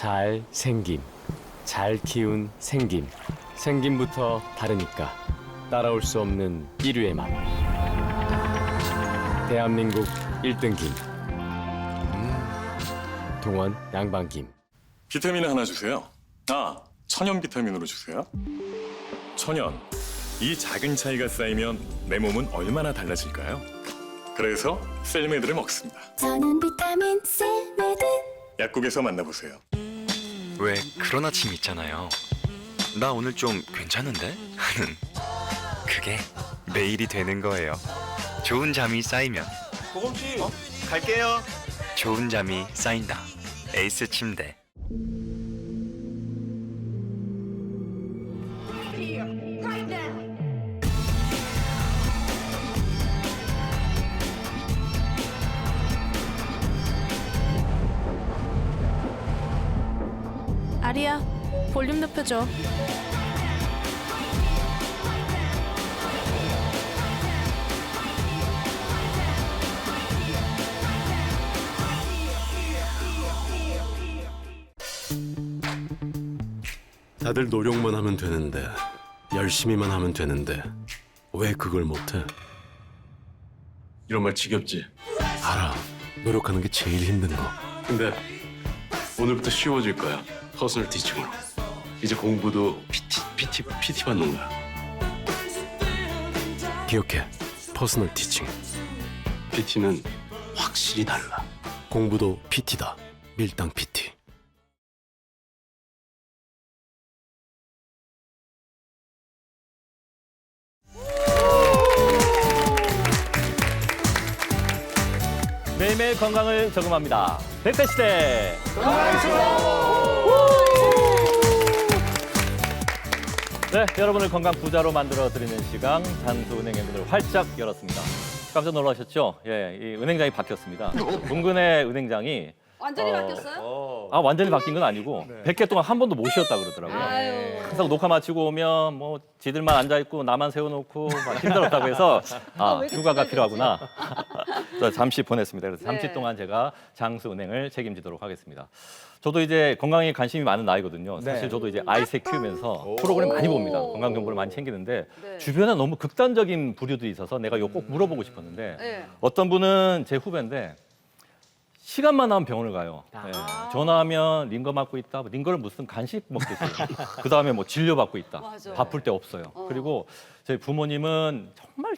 잘생김, 잘 키운 생김. 생김부터 다르니까 따라올 수 없는 1위의 맛. 대한민국 1등 김. 동원 양반김. 비타민을 하나 주세요. 아, 천연 비타민으로 주세요. 천연. 이 작은 차이가 쌓이면 내 몸은 얼마나 달라질까요? 그래서 셀메드를 먹습니다. 천연 비타민 셀메드. 약국에서 만나보세요. 왜 그런 아침 있잖아요. 나 오늘 좀 괜찮은데? 하는 그게 매일이 되는 거예요. 좋은 잠이 쌓이면 보검씨 갈게요. 좋은 잠이 쌓인다. 에이스 침대. 아리야, 볼륨 높여줘. 다들 노력만 하면 되는데, 열심히만 하면 되는데 왜 그걸 못해? 이런 말 지겹지? 알아. 노력하는 게 제일 힘든 거. 근데 오늘부터 쉬워질 거야. 퍼스널 티칭으로. 이제 공부도 PT 받는 거야. 기억해. 퍼스널 티칭. PT는 확실히 달라. 공부도 PT다. 밀당 PT. 매일매일 건강을 저금합니다. 100세 시대. 네, 여러분을 건강 부자로 만들어 드리는 시간 장수은행의 문을 활짝 열었습니다. 깜짝 놀라셨죠? 예, 이 은행장이 바뀌었습니다. 문근의 은행장이 완전히 바뀌었어요? 완전히 바뀐 건 아니고 100개 동안 한 번도 못 쉬었다 그러더라고요. 아유. 항상 녹화 마치고 오면 뭐 지들만 앉아 있고 나만 세워놓고 막 힘들었다고 해서 왜 이렇게 휴가가 투덜대지? 필요하구나. 그래서 잠시 보냈습니다. 그래서 잠시 네. 동안 제가 장수은행을 책임지도록 하겠습니다. 저도 이제 건강에 관심이 많은 나이거든요. 사실 저도 이제 아이새 키우면서 프로그램 많이 봅니다. 건강 정보를 많이 챙기는데 네. 주변에 너무 극단적인 부류들이 있어서 내가 이거 꼭 물어보고 싶었는데 네. 어떤 분은 제 후배인데 시간만 나면 병원을 가요. 네. 전화하면 링거 맞고 있다. 링거를 무슨 간식 먹듯이. 그 다음에 뭐 진료 받고 있다. 맞아. 바쁠 때 없어요. 그리고 저희 부모님은 정말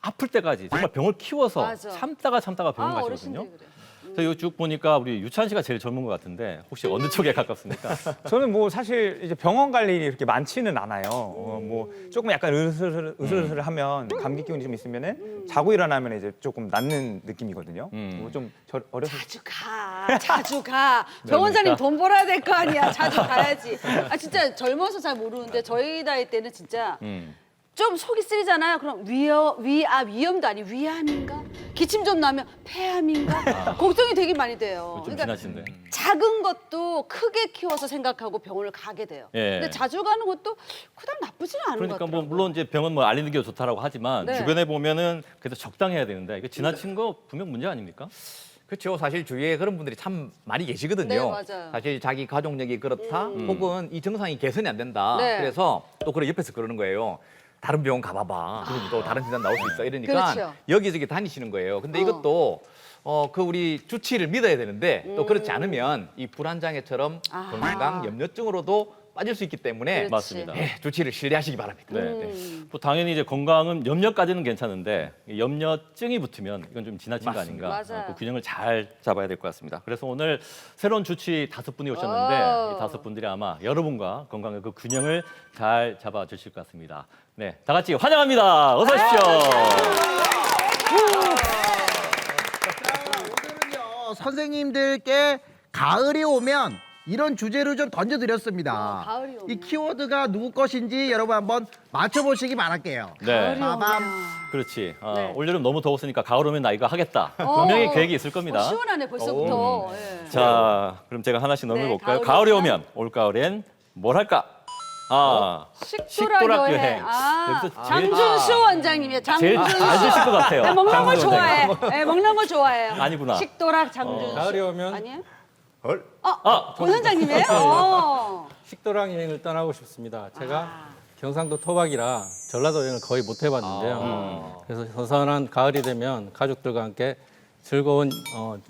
아플 때까지 정말 병을 키워서 맞아. 참다가 병원 가시거든요. 어르신들이 그래. 그래서 이거 쭉 보니까 우리 유찬 씨가 제일 젊은 것 같은데 혹시 어느 쪽에 가깝습니까? 저는 뭐 사실 이제 병원 갈 일이 그렇게 많지는 않아요. 뭐 조금 약간 으슬으슬하면 감기 기운이 좀 있으면은 자고 일어나면 이제 조금 낫는 느낌이거든요. 뭐좀 어려서 자주 가. 병원장님 돈 벌어야 될 거 아니야. 자주 가야지. 아 진짜 젊어서 잘 모르는데 저희 나이 때는 진짜 좀 속이 쓰리잖아요. 그럼 위염도 아니 위암인가? 기침 좀 나면 폐암인가? 걱정이 되게 많이 돼요. 좀 지나친데. 작은 것도 크게 키워서 생각하고 병원을 가게 돼요. 예. 근데 자주 가는 것도 그다음 나쁘지는 않은 것 그러니까 같아요. 뭐 물론 이제 병원 뭐 알리는 게 좋다라고 하지만 네. 주변에 보면은 그래도 적당해야 되는데 이게 지나친 거 분명 문제 아닙니까? 그렇죠. 사실 주위에 그런 분들이 참 많이 계시거든요. 네, 맞아요. 사실 자기 가족력이 그렇다, 혹은 이 증상이 개선이 안 된다. 네. 그래서 또 그런 옆에서 그러는 거예요. 다른 병원 가봐봐. 그럼 또 다른 진단 나올 수 있어. 이러니까 그렇죠. 여기저기 다니시는 거예요. 근데 이것도 그 우리 주치의를 믿어야 되는데 또 그렇지 않으면 이 불안장애처럼 건강 염려증으로도 빠질 수 있기 때문에 그렇지. 맞습니다. 주치의를 신뢰하시기 바랍니다. 네. 뭐 당연히 이제 건강은 염려까지는 괜찮은데 염려증이 붙으면 이건 좀 지나친 거 아닌가. 맞아요. 그 균형을 잘 잡아야 될 것 같습니다. 그래서 오늘 새로운 주치 5분이 오셨는데 이 5분들이 아마 여러분과 건강의 그 균형을 잘 잡아주실 것 같습니다. 네, 다 같이 환영합니다. 어서 오십시오. 오늘은요 선생님들께 가을이 오면 이런 주제를 좀 던져드렸습니다. 가을이 오면. 이 키워드가 누구 것인지 여러분 한번 맞춰보시기 바랄게요. 네, 빠밤. 그렇지. 네. 올여름 너무 더웠으니까 가을 오면 나 이거 하겠다. 분명히 계획이 있을 겁니다. 시원하네 벌써부터. 예. 자, 그럼 제가 하나씩 넘겨볼까요? 네, 가을이 가을이 오면 올가을엔 뭘 할까? 식도락 여행. 여기서 장준수 원장님이에요. 제일 장준수. 잘 드실 것 같아요. 네, 먹는 걸 장준수 좋아해. 원장님. 네, 먹는 걸 좋아해요. 아니구나. 식도락 장준수. 가을이 오면 아니에요? 권 원장님이에요? 식도락 여행을 떠나고 싶습니다. 제가 경상도 토박이라 전라도 여행을 거의 못 해봤는데요. 그래서 선선한 가을이 되면 가족들과 함께 즐거운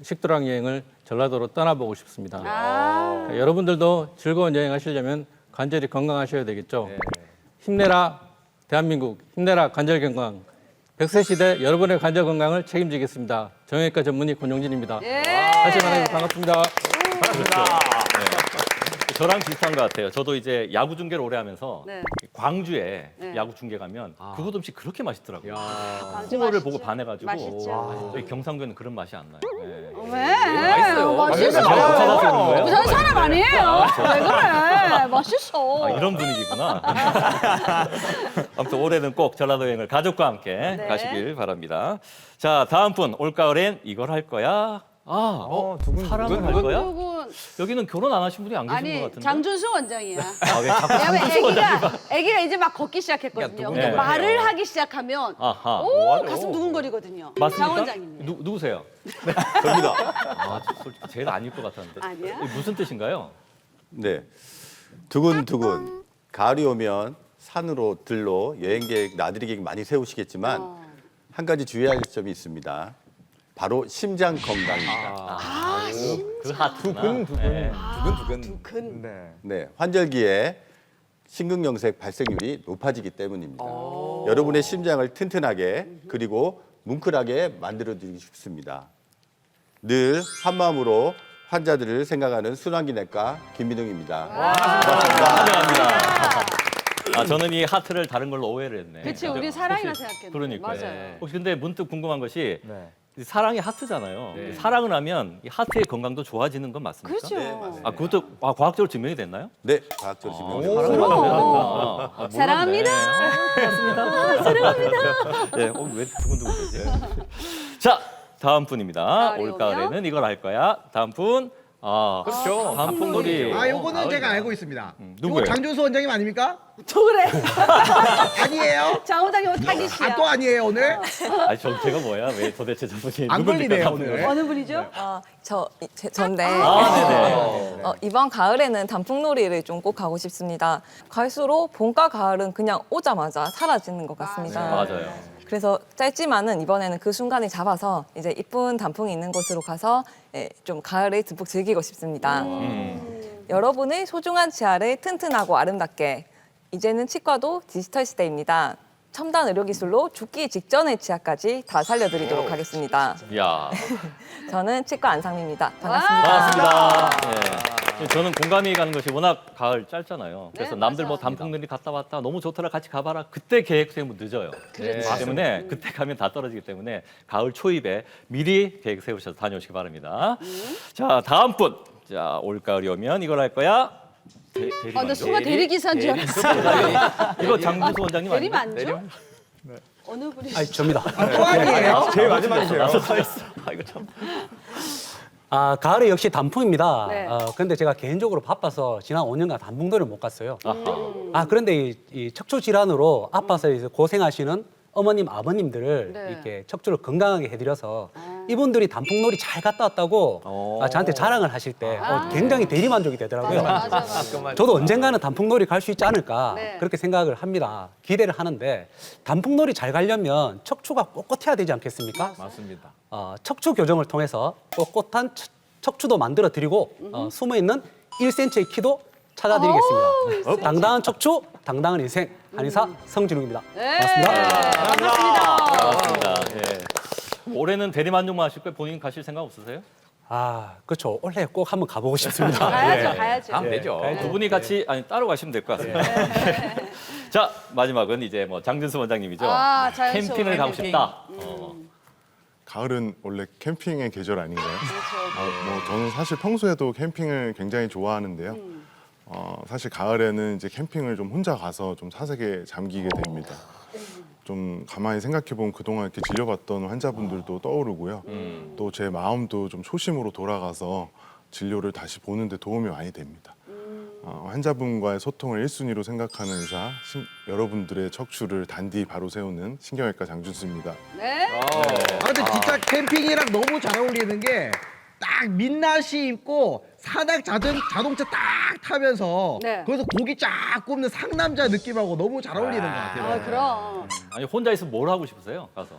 식도락 여행을 전라도로 떠나보고 싶습니다. 여러분들도 즐거운 여행 하시려면 관절이 건강하셔야 되겠죠. 힘내라 대한민국, 힘내라 관절 건강. 100세 시대 여러분의 관절 건강을 책임지겠습니다. 정형외과 전문의 권용진입니다. 다시 만나서 반갑습니다. 저랑 비슷한 것 같아요. 저도 이제 야구 중계를 오래 하면서 네. 광주에 네. 야구 중계 가면 그곳 음식 그렇게 맛있더라고요. 광주 홍어를 맛있죠. 보고 반해가지고 맛있죠. 저희 경상도에는 그런 맛이 안 나요. 네. 왜? 맛있어요. 맛있어. 제가 못 찾아서 그런 거예요? 부산 사람 아니에요. 왜 그래? 맛있어. 아, 이런 분위기구나. 아무튼 올해는 꼭 전라도 여행을 가족과 함께 네. 가시길 바랍니다. 자, 다음 분 올가을엔 이걸 할 거야. 사랑을 할 거야? 누군? 여기는 결혼 안 하신 분이 안 계신 것 아니 같은데. 장준수 원장이야. 왜 자꾸 왜냐면 장준수 원장님 애기가 이제 막 걷기 시작했거든요. 야, 근데 누구냐? 말을 하기 시작하면 아하. 가슴 두근거리거든요. 맞습니까? 장 원장님. 누구세요? 접니다. 아, 솔직히 제일 아닐 것 같았는데. 아니야? 이게 무슨 뜻인가요? 네. 두근두근 가을이 오면 산으로 들로 여행 계획, 나들이 계획 많이 세우시겠지만 한 가지 주의할 점이 있습니다. 바로 심장 건강입니다. 그 하트구나. 두근두근. 네, 환절기에 심근경색 발생률이 높아지기 때문입니다. 여러분의 심장을 튼튼하게 그리고 뭉클하게 만들어드리고 싶습니다. 늘 한마음으로 환자들을 생각하는 순환기내과 김민웅입니다. 환영합니다. 아, 저는 이 하트를 다른 걸로 오해를 했네. 그치, 우리 사랑이라 생각했는데. 그러니까요. 맞아요. 혹시 근데 문득 궁금한 것이 네. 사랑이 하트잖아요. 네. 사랑을 하면 이 하트의 건강도 좋아지는 건 맞습니까? 그렇죠. 네, 맞아요. 아, 그것도 과학적으로 증명이 됐나요? 네, 과학적으로 증명이 사랑을 됐습니다. 하면 된다. 아, 사랑합니다. 사랑합니다. 네, 왜 두근두근되지? 자, 다음 분입니다. 가을이 올가을에는 이걸 할 거야. 다음 분. 그렇죠. 단풍놀이. 요거는 제가 알고 있습니다. 누구예요? 요거 장준수 원장님 아닙니까? 저 그래. 아니에요? 장 원장님 타깃이야. 또 아니에요 오늘? 아니, 제가 뭐야? 왜 도대체 저분이 안 누굽니까, 걸리네요, 단풍놀이? 오늘. 어느 분이죠? 전데 네네. 이번 가을에는 단풍놀이를 좀 꼭 가고 싶습니다. 갈수록 봄과 가을은 그냥 오자마자 사라지는 것 같습니다. 맞아요. 그래서 짧지만은 이번에는 그 순간을 잡아서 이제 이쁜 단풍이 있는 곳으로 가서 좀 가을을 듬뿍 즐기고 싶습니다. 여러분의 소중한 치아를 튼튼하고 아름답게. 이제는 치과도 디지털 시대입니다. 첨단 의료 기술로 죽기 직전의 치아까지 다 살려드리도록 하겠습니다. 야. 저는 치과 안상미입니다. 반갑습니다. 반갑습니다. 네. 저는 공감이 가는 것이 워낙 가을 짧잖아요. 그래서 네, 남들 맞아. 뭐 단풍놀이 갔다 왔다 너무 좋더라 같이 가봐라. 그때 계획 세우면 늦어요. 그렇지. 그렇기 때문에 그때 가면 다 떨어지기 때문에 가을 초입에 미리 계획 세우셔서 다녀오시기 바랍니다. 자, 다음 분. 자, 올가을이 오면 이걸 할 거야. 나 순간 대리기사인 줄 알았어. 이거 장준수 원장님 대리 아니에요? 만죠? 어느 분이? 아니 접니다. 또 아니에요? 제일 마지막이세요. 나서 서 있어. 아, 이거 참. 가을에 역시 단풍입니다. 네. 근데 제가 개인적으로 바빠서 지난 5년간 단풍놀이를 못 갔어요. 아하. 그런데 이 척추 질환으로 아파서 이제 고생하시는 어머님, 아버님들을 네. 이렇게 척추를 건강하게 해드려서 이분들이 단풍놀이 잘 갔다 왔다고 저한테 자랑을 하실 때 굉장히 대리만족이 되더라고요. 맞아. 저도 언젠가는 단풍놀이 갈 수 있지 않을까 네. 그렇게 생각을 합니다. 기대를 하는데 단풍놀이 잘 가려면 척추가 꼿꼿해야 되지 않겠습니까? 맞습니다. 척추 교정을 통해서 꼿꼿한 척추도 만들어 드리고 숨어 있는 1cm의 키도 찾아드리겠습니다. 당당한 척추, 당당한 인생 한의사 성진욱입니다. 네. 반갑습니다. 반갑습니다. 맞습니다. 예. 올해는 대리만족만 하실 거예요? 본인 가실 생각 없으세요? 그렇죠. 올해 꼭 한번 가보고 싶습니다. 가야죠, 가야죠. 가면 되죠. 두 분이 같이 따로 가시면 될 것 같습니다. 자, 마지막은 이제 뭐 장준수 원장님이죠. 자연스러운 캠핑을 가고 캠핑. 싶다. 가을은 원래 캠핑의 계절 아닌가요? 뭐 저는 사실 평소에도 캠핑을 굉장히 좋아하는데요. 사실 가을에는 이제 캠핑을 좀 혼자 가서 좀 사색에 잠기게 됩니다. 좀 가만히 생각해보면 그동안 이렇게 진료받던 환자분들도 떠오르고요. 또 제 마음도 좀 초심으로 돌아가서 진료를 다시 보는데 도움이 많이 됩니다. 환자분과의 소통을 1순위로 생각하는 의사, 여러분들의 척추를 단디 바로 세우는 신경외과 장준수입니다. 네. 근데 진짜 캠핑이랑 너무 잘 어울리는 게 딱 민낯이 입고 산악 자동차 딱 타면서 네. 거기서 고기 쫙 굽는 상남자 느낌하고 너무 잘 어울리는 것 같아요. 아, 그럼. 아니 혼자 있으면 뭘 하고 싶으세요? 가서.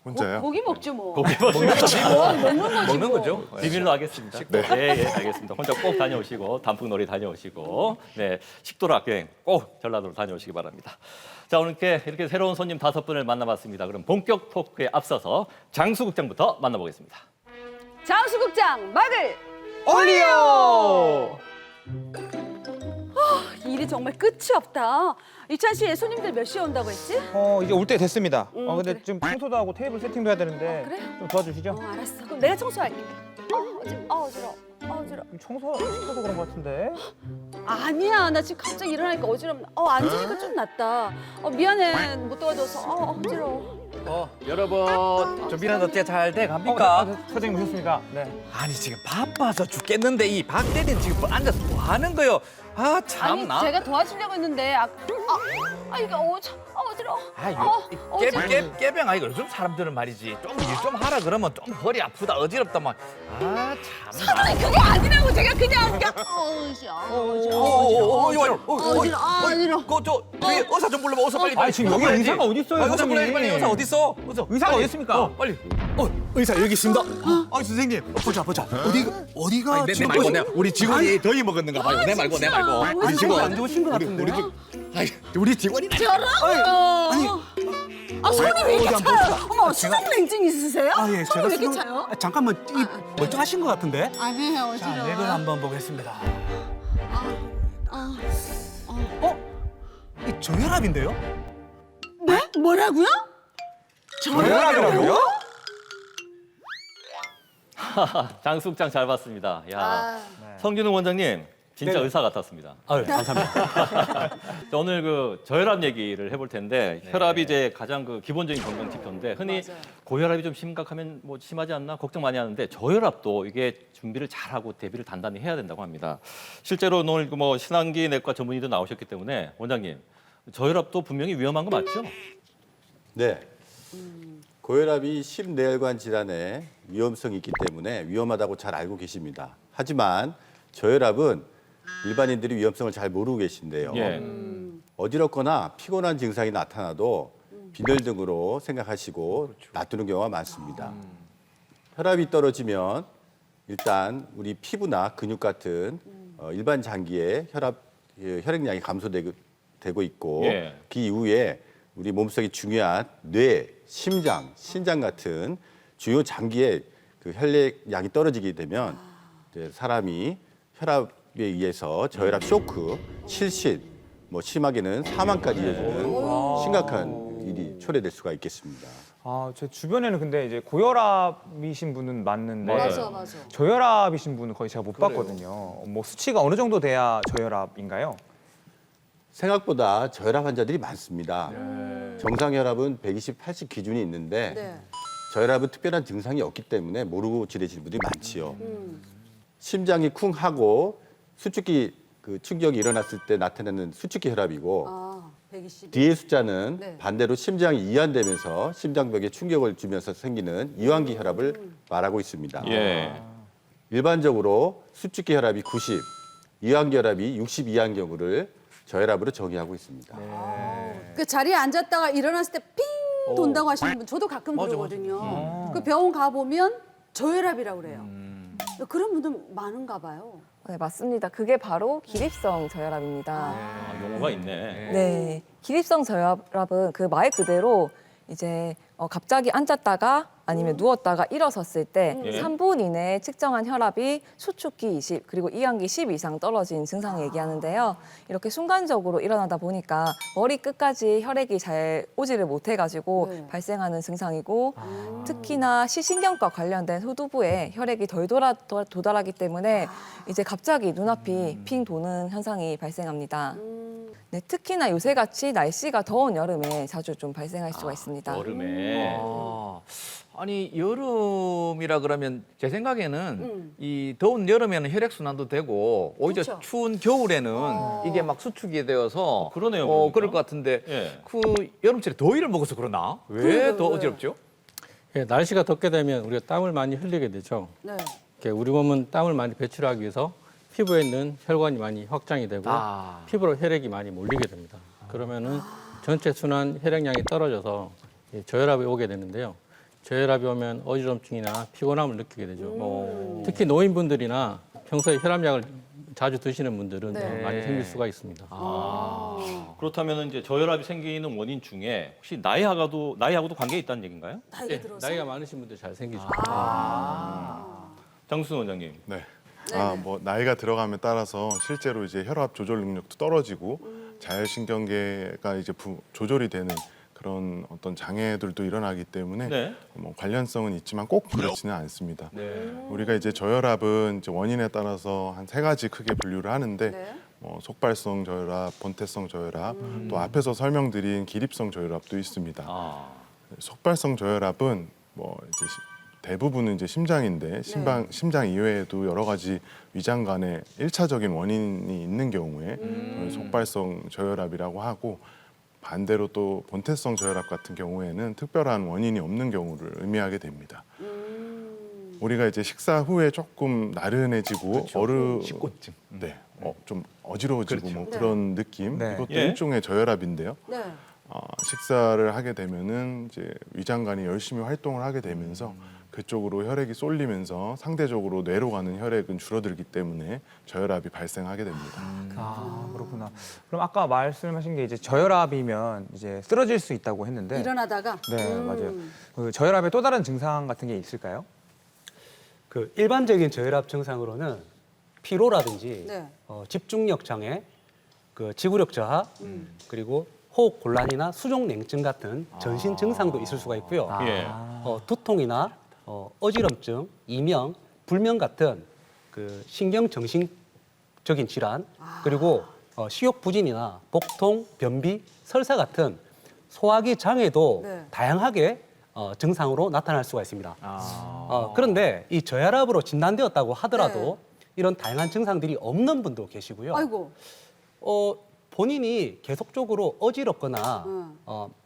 혼자요? 고기 먹죠 뭐. 고기 먹는 거지. 먹는 거지. 먹는 뭐. 거죠. 비밀로 하겠습니다. 예, 알겠습니다. 혼자 꼭 다녀오시고 단풍놀이 다녀오시고 네, 식도락 여행 꼭 전라도로 다녀오시기 바랍니다. 자, 오늘 이렇게 새로운 손님 5분을 만나봤습니다. 그럼 본격 토크에 앞서서 장수국장부터 만나보겠습니다. 장수국장 막을 올리오! 일이 정말 끝이 없다. 이찬 씨, 손님들 몇 시에 온다고 했지? 이제 올 때 됐습니다. 근데 그래. 지금 청소도 하고 테이블 세팅도 해야 되는데 그래? 좀 도와주시죠. 알았어. 그럼 내가 청소할게. 어지러워. 청소 시켜서 그런 것 같은데. 아니야, 나 지금 갑자기 일어나니까 어지럽네. 앉으니까 좀 낫다. 미안해, 못 도와줘서. 어지러워. 여러분 준비는 어떻게 잘 돼 갑니까? 사장님 오셨습니까? 네. 아니 지금 바빠서 죽겠는데 이 박 대리는 지금 앉아서 뭐 하는 거요? 아 아니, 참나. 제가 도와주려고 했는데 이거 어지러워. 깨병 아이가 요즘 사람들은 말이지 좀 일 좀 하라 그러면 좀 허리 아프다 어지럽다 막. 아 참나. 사장님, 그게 아니라고 제가 그냥 어지러워. 그저 뒤에 의사 좀 불러봐. 의사 빨리. 아니, 지금 여기 의사가 어디 있어요, 의사 불러야지 사장님? 빨리. 의사 어디 있어? 의사가 어디 있습니까? 빨리. 의사 여기 있습니다. 선생님 보자. 어디가 내 말고 내 우리 직원이 더위 먹었는가 봐요. 내 말고. 우리 직원 안 좋으신 것 같은데. 우리 직원이 저라고요. 손이 왜 이렇게 차요? 어머, 수족냉증 있으세요? 예, 손이 왜 이렇게 차요? 잠깐만 멀쩡하신 것 같은데. 아니에요, 어지러워. 맥을 한번 보겠습니다. 이 저혈압인데요? 네? 뭐라고요? 저혈압이라고요? 장수국장 잘 봤습니다. 야, 네. 성준웅 원장님 진짜 의사 같았습니다. 감사합니다. 자, 오늘 그 저혈압 얘기를 해볼 텐데 혈압이 이제 가장 그 기본적인 건강 지표인데 흔히 맞아요. 고혈압이 좀 심각하면 뭐 심하지 않나 걱정 많이 하는데 저혈압도 이게 준비를 잘하고 대비를 단단히 해야 된다고 합니다. 실제로 오늘 뭐 신한기 내과 전문의도 나오셨기 때문에 원장님 저혈압도 분명히 위험한 거 맞죠? 네. 고혈압이 심내혈관 질환의 위험성이 있기 때문에 위험하다고 잘 알고 계십니다. 하지만 저혈압은 일반인들이 위험성을 잘 모르고 계신데요. 예. 어지럽거나 피곤한 증상이 나타나도 빈혈 등으로 생각하시고 놔두는 경우가 많습니다. 혈압이 떨어지면 일단 우리 피부나 근육 같은 일반 장기의 혈액량이 감소되고 있고 예. 그 이후에 우리 몸속에 중요한 뇌, 심장, 신장 같은 주요 장기의 그 혈액량이 떨어지게 되면 이제 사람이 혈압에 의해서 저혈압 쇼크, 실신, 뭐 심하게는 사망까지 이어지는 심각한 일이 초래될 수가 있겠습니다. 제 주변에는 근데 이제 고혈압이신 분은 맞는데 맞아. 저혈압이신 분은 거의 제가 못 봤거든요. 뭐 수치가 어느 정도 돼야 저혈압인가요? 생각보다 저혈압 환자들이 많습니다. 정상 혈압은 120, 80 기준이 있는데 네. 저혈압은 특별한 증상이 없기 때문에 모르고 지내시는 분들이 많지요. 심장이 쿵 하고 수축기 그 충격이 일어났을 때 나타나는 수축기 혈압이고 120. 뒤의 숫자는 네. 반대로 심장이 이완되면서 심장벽에 충격을 주면서 생기는 이완기 혈압을 말하고 있습니다. 예. 일반적으로 수축기 혈압이 90, 이완기 혈압이 60 이하인 경우를 저혈압으로 정의하고 있습니다. 그 자리에 앉았다가 일어났을 때 삥 돈다고 하시는 분 저도 가끔 그러거든요. 그 병원 가보면 저혈압이라고 그래요. 그런 분들 많은가 봐요. 네, 맞습니다. 그게 바로 기립성 저혈압입니다. 아, 용어가 있네. 네, 기립성 저혈압은 그 말 그대로 이제 갑자기 앉았다가 아니면 누웠다가 일어섰을 때 예. 3분 이내에 측정한 혈압이 수축기 20 그리고 이완기 10 이상 떨어진 증상을 얘기하는데요. 이렇게 순간적으로 일어나다 보니까 머리 끝까지 혈액이 잘 오지를 못해가지고 발생하는 증상이고 특히나 시신경과 관련된 후두부에 혈액이 덜 도달하기 때문에 이제 갑자기 눈앞이 핑 도는 현상이 발생합니다. 네, 특히나 요새같이 날씨가 더운 여름에 자주 좀 발생할 수가 있습니다. 여름에. 아니 여름이라 그러면 제 생각에는 이 더운 여름에는 혈액 순환도 되고 오히려 그쵸. 추운 겨울에는 이게 막 수축이 되어서 그러네요, 그럴 것 같은데 예. 그 여름철에 더위를 먹어서 그러나 왜 더 어지럽죠? 예, 날씨가 덥게 되면 우리가 땀을 많이 흘리게 되죠. 네. 이렇게 우리 몸은 땀을 많이 배출하기 위해서 피부에 있는 혈관이 많이 확장이 되고 피부로 혈액이 많이 몰리게 됩니다. 그러면은 전체 순환 혈액량이 떨어져서 저혈압이 오게 되는데요. 저혈압이 오면 어지럼증이나 피곤함을 느끼게 되죠. 특히 노인분들이나 평소에 혈압약을 자주 드시는 분들은 더 많이 생길 수가 있습니다. 그렇다면 이제 저혈압이 생기는 원인 중에 혹시 나이하고도 관계 있다는 얘기인가요? 나이가 많으신 분들 잘 생기죠. 장수순 원장님. 네. 뭐 나이가 들어감에 따라서 실제로 이제 혈압 조절 능력도 떨어지고 자율신경계가 이제 조절이 되는 그런 어떤 장애들도 일어나기 때문에 네. 뭐 관련성은 있지만 꼭 그렇지는 않습니다. 우리가 이제 저혈압은 이제 원인에 따라서 한 3가지 크게 분류를 하는데 뭐 속발성 저혈압, 본태성 저혈압, 또 앞에서 설명드린 기립성 저혈압도 있습니다. 속발성 저혈압은 뭐 이제 대부분은 이제 심장인데 심장 이외에도 여러 가지 위장 간에 1차적인 원인이 있는 경우에 속발성 저혈압이라고 하고, 반대로 또 본태성 저혈압 같은 경우에는 특별한 원인이 없는 경우를 의미하게 됩니다. 우리가 이제 식사 후에 조금 나른해지고 식곤증. 네, 좀 어지러워지고 뭐 그렇죠. 그런 느낌, 네. 이것도 예. 일종의 저혈압인데요. 네. 식사를 하게 되면은 이제 위장관이 열심히 활동을 하게 되면서 그쪽으로 혈액이 쏠리면서 상대적으로 뇌로 가는 혈액은 줄어들기 때문에 저혈압이 발생하게 됩니다. 그렇구나. 그럼 아까 말씀하신 게 이제 저혈압이면 이제 쓰러질 수 있다고 했는데. 일어나다가. 네, 맞아요. 그 저혈압의 또 다른 증상 같은 게 있을까요? 그 일반적인 저혈압 증상으로는 피로라든지 네. 집중력 장애, 그 지구력 저하, 그리고 호흡 곤란이나 수족 냉증 같은 전신 증상도 있을 수가 있고요. 예. 두통이나 어지럼증, 이명, 불면 같은 그 신경 정신적인 질환, 그리고 식욕 부진이나 복통, 변비, 설사 같은 소화기 장애도 네. 다양하게 증상으로 나타날 수가 있습니다. 그런데 이 저혈압으로 진단되었다고 하더라도 이런 다양한 증상들이 없는 분도 계시고요. 아이고. 본인이 계속적으로 어지럽거나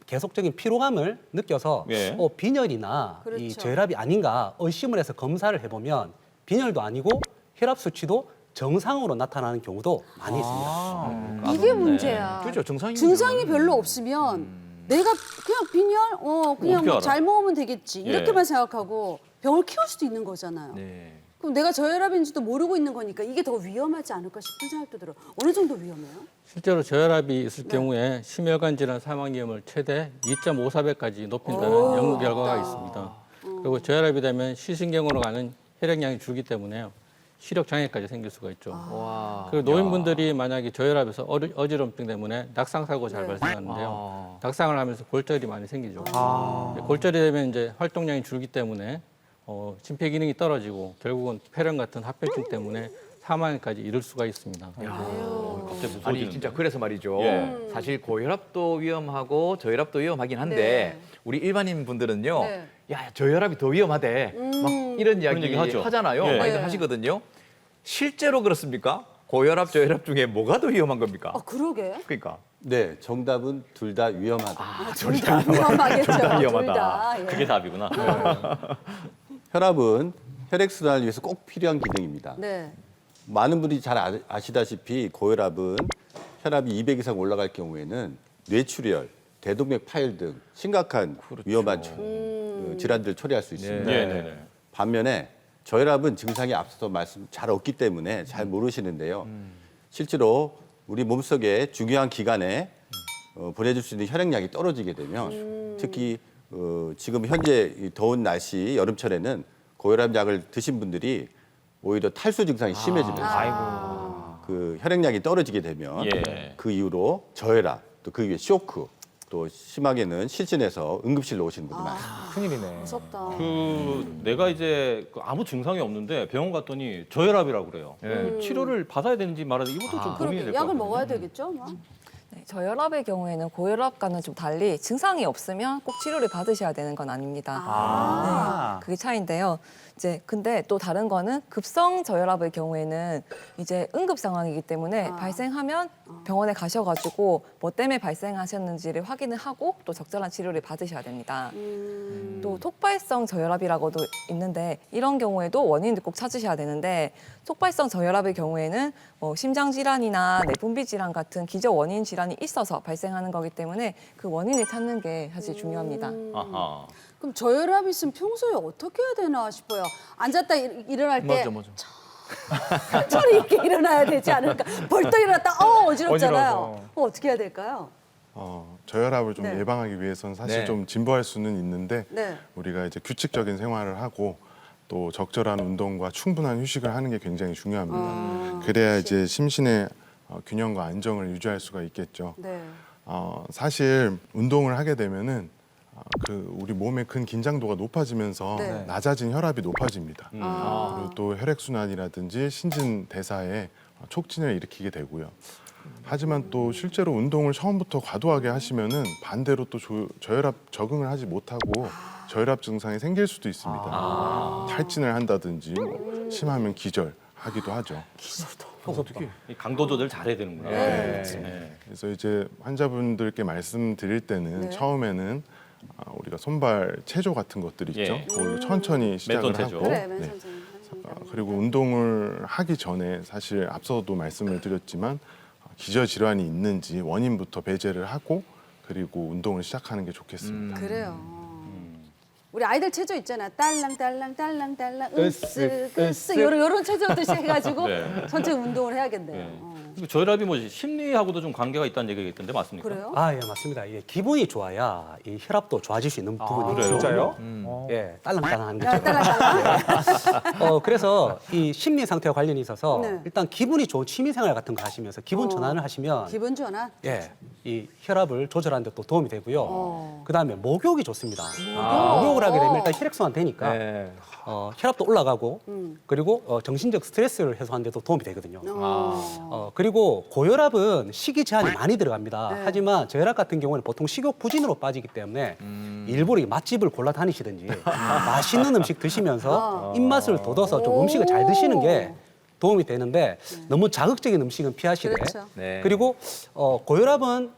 계속적인 피로감을 느껴서 예. 빈혈이나 이 그렇죠. 저혈압이 아닌가 의심을 해서 검사를 해보면 빈혈도 아니고 혈압 수치도 정상으로 나타나는 경우도 많이 있습니다. 이게 문제야. 그죠, 증상이 증상이 별로 없으면 내가 그냥 빈혈, 그냥 어떻게 뭐 알아? 잘 먹으면 되겠지 예. 이렇게만 생각하고 병을 키울 수도 있는 거잖아요. 네. 그럼 내가 저혈압인지도 모르고 있는 거니까 이게 더 위험하지 않을까 싶은 생각도 들어. 어느 정도 위험해요? 실제로 저혈압이 있을 경우에 심혈관 질환 사망 위험을 최대 2.54배까지 높인다는 연구 결과가 있습니다. 그리고 저혈압이 되면 시신경으로 가는 혈액량이 줄기 때문에요. 시력 장애까지 생길 수가 있죠. 그리고 노인분들이 만약에 저혈압에서 어지럼증 때문에 낙상 사고 잘 발생하는데요. 낙상을 하면서 골절이 많이 생기죠. 골절이 되면 이제 활동량이 줄기 때문에 심폐 기능이 떨어지고 결국은 폐렴 같은 합병증 때문에 사망에까지 이를 수가 있습니다. 갑자기 무서워지는데. 아니 진짜 그래서 말이죠. 예. 사실 고혈압도 위험하고 저혈압도 위험하긴 한데 우리 일반인 분들은요. 네. 야 저혈압이 더 위험하대. 막 이런 이야기 얘기 하죠. 하잖아요. 예. 많이들 네. 하시거든요. 실제로 그렇습니까? 고혈압, 저혈압 중에 뭐가 더 위험한 겁니까? 그러게. 그러니까. 네, 정답은 둘 다 위험하다. 둘 다 위험하겠죠. 둘다 위험하다. 둘 다, 예. 그게 답이구나. 혈압은 혈액 순환을 위해서 꼭 필요한 기능입니다. 네. 많은 분들이 잘 아시다시피 고혈압은 혈압이 200 이상 올라갈 경우에는 뇌출혈, 대동맥 파열 등 심각한 위험한 질환들을 초래할 수 있습니다. 네. 반면에 저혈압은 증상이 앞서서 말씀 잘 없기 때문에 잘 모르시는데요. 실제로 우리 몸속에 중요한 기관에 보내줄 수 있는 혈액량이 떨어지게 되면 특히 지금 현재 이 더운 날씨 여름철에는 고혈압 약을 드신 분들이 오히려 탈수 증상이 심해지면서 그 혈액량이 떨어지게 되면 예. 그 이후로 저혈압 또 그 이후에 쇼크 또 심하게는 실진해서 응급실로 오시는 분이 많습니다. 큰일이네. 무섭다. 내가 이제 아무 증상이 없는데 병원 갔더니 저혈압이라고 그래요. 치료를 받아야 되는지 말아야 되는지 이것도 좀 고민이 될 것 같아요. 약을 먹어야 되겠죠? 뭐? 저혈압의 경우에는 고혈압과는 좀 달리 증상이 없으면 꼭 치료를 받으셔야 되는 건 아닙니다. 네, 그게 차이인데요. 이제 근데 또 다른 거는 급성 저혈압의 경우에는 이제 응급 상황이기 때문에 발생하면 병원에 가셔가지고 뭐 때문에 발생하셨는지를 확인을 하고 또 적절한 치료를 받으셔야 됩니다. 또 톡발성 저혈압이라고도 있는데 이런 경우에도 원인을 꼭 찾으셔야 되는데 톡발성 저혈압의 경우에는 뭐 심장 질환이나 내분비 질환 같은 기저 원인 질환이 있어서 발생하는 거기 때문에 그 원인을 찾는 게 사실 중요합니다. 아하. 그럼 저혈압이 있으면 평소에 어떻게 해야 되나 싶어요. 앉았다 일어날 때 천천히 이렇게 일어나야 되지 않을까. 벌떡 일어났다 어지럽잖아요. 어떻게 해야 될까요? 저혈압을 좀 네. 예방하기 위해서는 사실 네. 좀 진보할 수는 있는데 네. 우리가 이제 규칙적인 생활을 하고 또 적절한 운동과 충분한 휴식을 하는 게 굉장히 중요합니다. 그래야 이제 심신의 균형과 안정을 유지할 수가 있겠죠. 네. 사실 운동을 하게 되면은 그 우리 몸의 근 긴장도가 높아지면서 네. 낮아진 혈압이 높아집니다. 그리고 또 혈액순환이라든지 신진대사에 촉진을 일으키게 되고요. 하지만 또 실제로 운동을 처음부터 과도하게 하시면은 반대로 또 저혈압 적응을 하지 못하고 저혈압 증상이 생길 수도 있습니다. 탈진을 한다든지 뭐 심하면 기절하기도 하죠. 어떻게? 이 강도 조절 잘해야 되는구나. 네. 네. 그래서 이제 환자분들께 말씀드릴 때는 네. 처음에는 우리가 손발 체조 같은 것들이 있죠. 예. 그걸로 천천히 시작을 맨손 체조. 하고 그래, 네. 맨손 체조. 그리고 운동을 하기 전에 사실 앞서도 말씀을 드렸지만 기저 질환이 있는지 원인부터 배제를 하고 그리고 운동을 시작하는 게 좋겠습니다. 그래요. 우리 아이들 체조 있잖아. 딸랑딸랑 으쓱 요런 체조들 해가지고 네. 전체 운동을 해야겠네요. 네. 그리고 저혈압이 뭐 심리하고도 좀 관계가 있다는 얘기가 있던데 맞습니까? 그래요? 아, 예, 맞습니다. 이게 기분이 좋아야 이 혈압도 좋아질 수 있는 부분이 그래요? 진짜요? 예, 딸랑딸랑하는 야, 거죠. 딸랑딸랑. 그래서 이 심리 상태와 관련이 있어서 네. 일단 기분이 좋은 취미생활 같은 거 하시면서 기분 전환을 하시면 기분 전환. 예, 이 혈압을 조절하는 데 또 도움이 되고요. 그다음에 목욕이 좋습니다. 목욕? 목욕을 하게 되면 일단 혈액순환 되니까 네. 혈압도 올라가고 그리고 정신적 스트레스를 해소하는 데도 도움이 되거든요. 그리고 고혈압은 식이 제한이 많이 들어갑니다. 네. 하지만 저혈압 같은 경우는 보통 식욕 부진으로 빠지기 때문에 일부러 이 맛집을 골라 다니시든지 맛있는 음식 드시면서 입맛을 돋워서 좀 음식을 잘 드시는 게 도움이 되는데 너무 자극적인 음식은 피하시되 그렇죠. 네. 그리고 고혈압은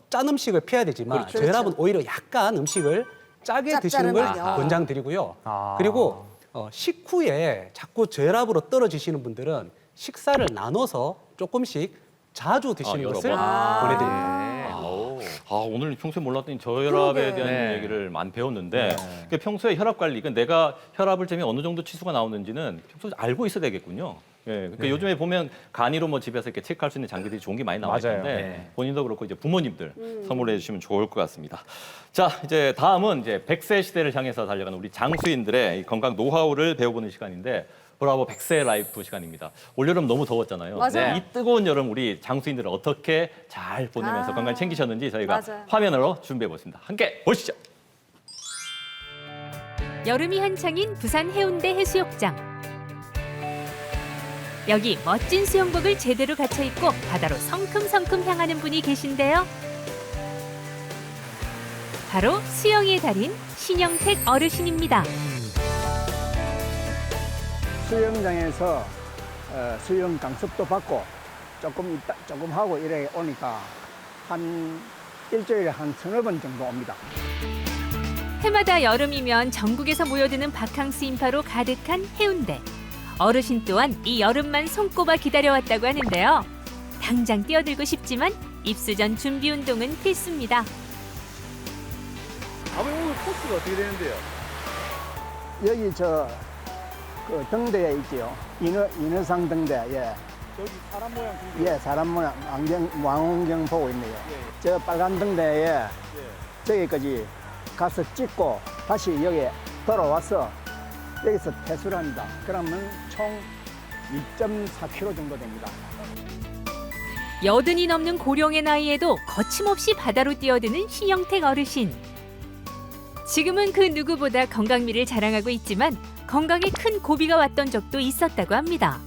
짠 음식을 피해야 되지만 저혈압은 오히려 약간 음식을 짜게 드시는 걸 짭짤하게. 권장드리고요. 그리고 식후에 자꾸 저혈압으로 떨어지시는 분들은 식사를 나눠서 조금씩 자주 드시는 여러 것을 번? 보내드립니다. 오늘 평소에 몰랐던 저혈압에 그러게. 대한 네. 얘기를 많이 배웠는데 그러니까 평소에 혈압 관리, 그러니까 내가 혈압을 재면 어느 정도 치수가 나오는지는 평소에 알고 있어야 되겠군요. 예, 그러니까 요즘에 보면 간이로 뭐 집에서 이렇게 체크할 수 있는 장비들이 좋은 게 많이 나와 맞아요. 있는데 네. 본인도 그렇고 이제 부모님들 선물해 주시면 좋을 것 같습니다. 자, 이제 다음은 이제 100세 시대를 향해서 달려가는 우리 장수인들의 이 건강 노하우를 배워보는 시간인데 브라보 100세 라이프 시간입니다. 올여름 너무 더웠잖아요. 맞아요. 이 뜨거운 여름 우리 장수인들은 어떻게 잘 보내면서 건강 챙기셨는지 저희가 맞아요. 화면으로 준비해 보겠습니다. 함께 보시죠. 여름이 한창인 부산 해운대 해수욕장. 여기 멋진 수영복을 제대로 갖춰 입고 바다로 성큼성큼 향하는 분이 계신데요. 바로 수영의 달인 신영택 어르신입니다. 수영장에서 수영 강습도 받고 조금 하고 이래 오니까 한 일주일에 한 서너 번 정도 옵니다. 해마다 여름이면 전국에서 모여드는 바캉스 인파로 가득한 해운대. 어르신 또한 이 여름만 손꼽아 기다려왔다고 하는데요. 당장 뛰어들고 싶지만 입수 전 준비 운동은 필수입니다. 아버님 오늘 코스가 어떻게 되는데요? 여기 그 등대에 있지요. 인어상 등대. 예. 여기 사람 모양 예, 사람 모양 왕원경 보고 있네요. 저 빨간 등대에 저기까지 가서 찍고 다시 여기 돌아와서 여기서 퇴수를 합니다. 그러면 총 2.4km 정도 됩니다. 80이 넘는 고령의 나이에도 거침없이 바다로 뛰어드는 신영택 어르신. 지금은 그 누구보다 건강미를 자랑하고 있지만 건강에 큰 고비가 왔던 적도 있었다고 합니다.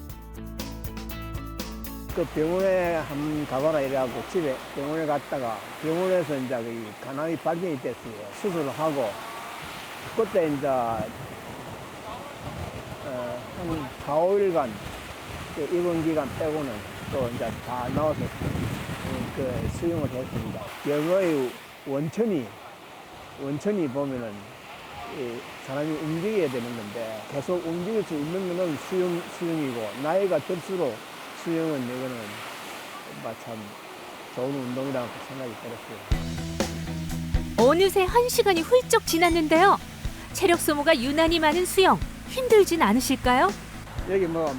그 병원에 한번 가봐라 이래갖고 집에 병원에 갔다가 병원에서 이제 그 간암이 발견이 됐어요. 수술을 하고 그때 이제 한 4, 5일간 그 입원 기간 빼고는 또 이제 다 나와서 그 수용을 했습니다. 영어의 원천이 보면은 이 사람이 움직여야 되는 건데 계속 움직일 수 있는 거는 수영이고 나이가 들수록 수영은 이거는 참 좋은 운동이라고 생각이 들었어요. 어느새 1시간이 훌쩍 지났는데요. 체력 소모가 유난히 많은 수영. 힘들진 않으실까요? 여기 뭐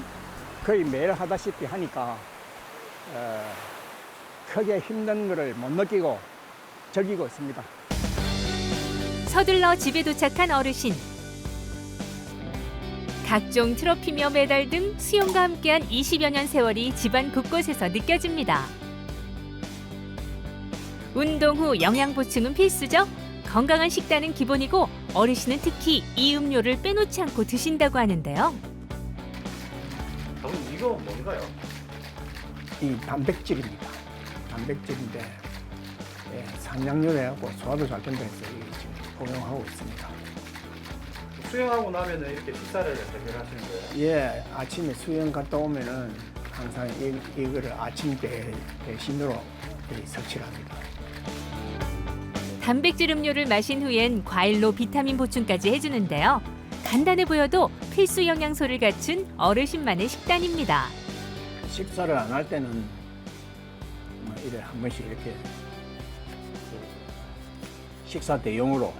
거의 매일 하다시피 하니까 크게 힘든 거를 못 느끼고 즐기고 있습니다. 서둘러 집에 도착한 어르신. 각종 트로피며 메달 등 수영과 함께한 20여 년 세월이 집안 곳곳에서 느껴집니다. 운동 후 영양 보충은 필수죠. 건강한 식단은 기본이고 어르신은 특히 이 음료를 빼놓지 않고 드신다고 하는데요. 아버님 이거 뭔가요? 이 단백질입니다. 단백질인데 산양류래하고 소화도 잘 된다 해서 지금 복용하고 있습니다. 수영하고 나면은 이렇게 식사를 해결하시는 거예요? 예, 아침에 수영 갔다 오면은 항상 이거를 아침 대신으로 섭취를 합니다. 단백질 음료를 마신 후엔 과일로 비타민 보충까지 해주는데요. 간단해 보여도 필수 영양소를 갖춘 어르신만의 식단입니다. 식사를 안 할 때는 이래 한 번씩 이렇게 식사 대용으로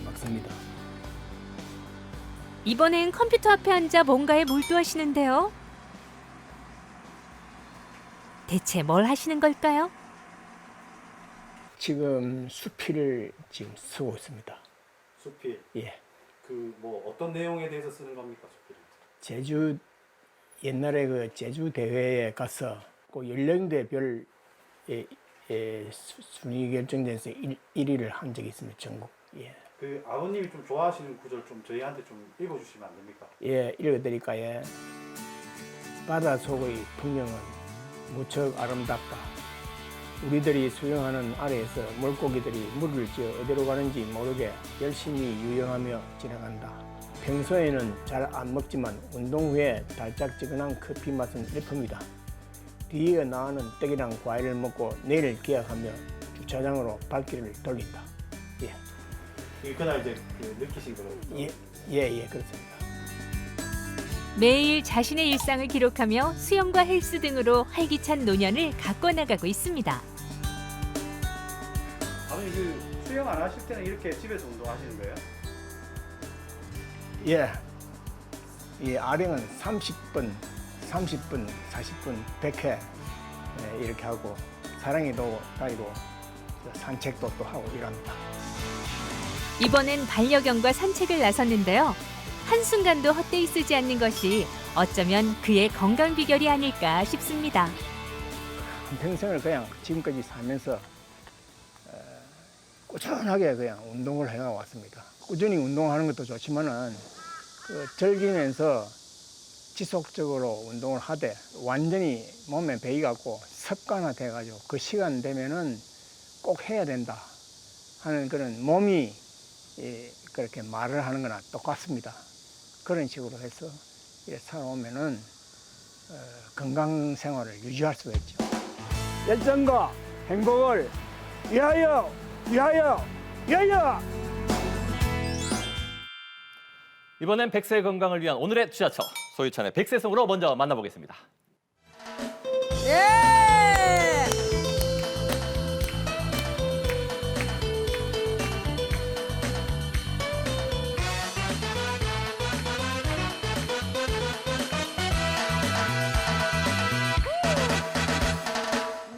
먹습니다. 이번엔 컴퓨터 앞에 앉아 뭔가에 몰두하시는데요. 대체 뭘 하시는 걸까요? 지금 수필을 지금 쓰고 있습니다. 수필. 예. 그 뭐 어떤 내용에 대해서 쓰는 겁니까, 수필? 제주 옛날에 그 제주 대회에 가서 그 연령대별 순위 결정돼서 1위를 한 적이 있습니다. 전국. 예. 그 아버님이 좀 좋아하시는 구절 좀 저희한테 좀 읽어주시면 안 됩니까? 예, 읽어드릴까요? 바다 속의 풍경은 무척 아름답다. 우리들이 수영하는 아래에서 물고기들이 물을 지어 어디로 가는지 모르게 열심히 유영하며 지나간다. 평소에는 잘 안 먹지만 운동 후에 달짝지근한 커피 맛은 일품이다. 뒤에 나오는 떡이랑 과일을 먹고 내일을 기약하며 주차장으로 발길을 돌린다. 예. 그날 이제 느끼신 거예요? 예, 그렇습니다. 매일 자신의 일상을 기록하며 수영과 헬스 등으로 활기찬 노년을 가꿔나가고 있습니다. 아버님 그 수영 안 하실 때는 이렇게 집에서 운동하시는 거예요? 예. 이 아령은 30분, 40분, 100회 이렇게 하고 사랑이도 다니고 산책도 또 하고 이럽니다. 이번엔 반려견과 산책을 나섰는데요. 한순간도 헛되이 쓰지 않는 것이 어쩌면 그의 건강 비결이 아닐까 싶습니다. 평생을 그냥 지금까지 살면서 꾸준하게 그냥 운동을 해왔습니다. 꾸준히 운동하는 것도 좋지만은 즐기면서 지속적으로 운동을 하되 완전히 몸에 배이갖고 습관화돼가지고 그 시간 되면은 꼭 해야 된다 하는 그런 몸이 그렇게 말을 하는 거나 똑같습니다. 그런 식으로 해서 이렇게 살아오면은 건강 생활을 유지할 수가 있죠. 열정과 행복을 위하여, 위하여, 위하여! 이번엔 100세 건강을 위한 오늘의 투자처 소유찬의 100세성으로 먼저 만나보겠습니다. 예!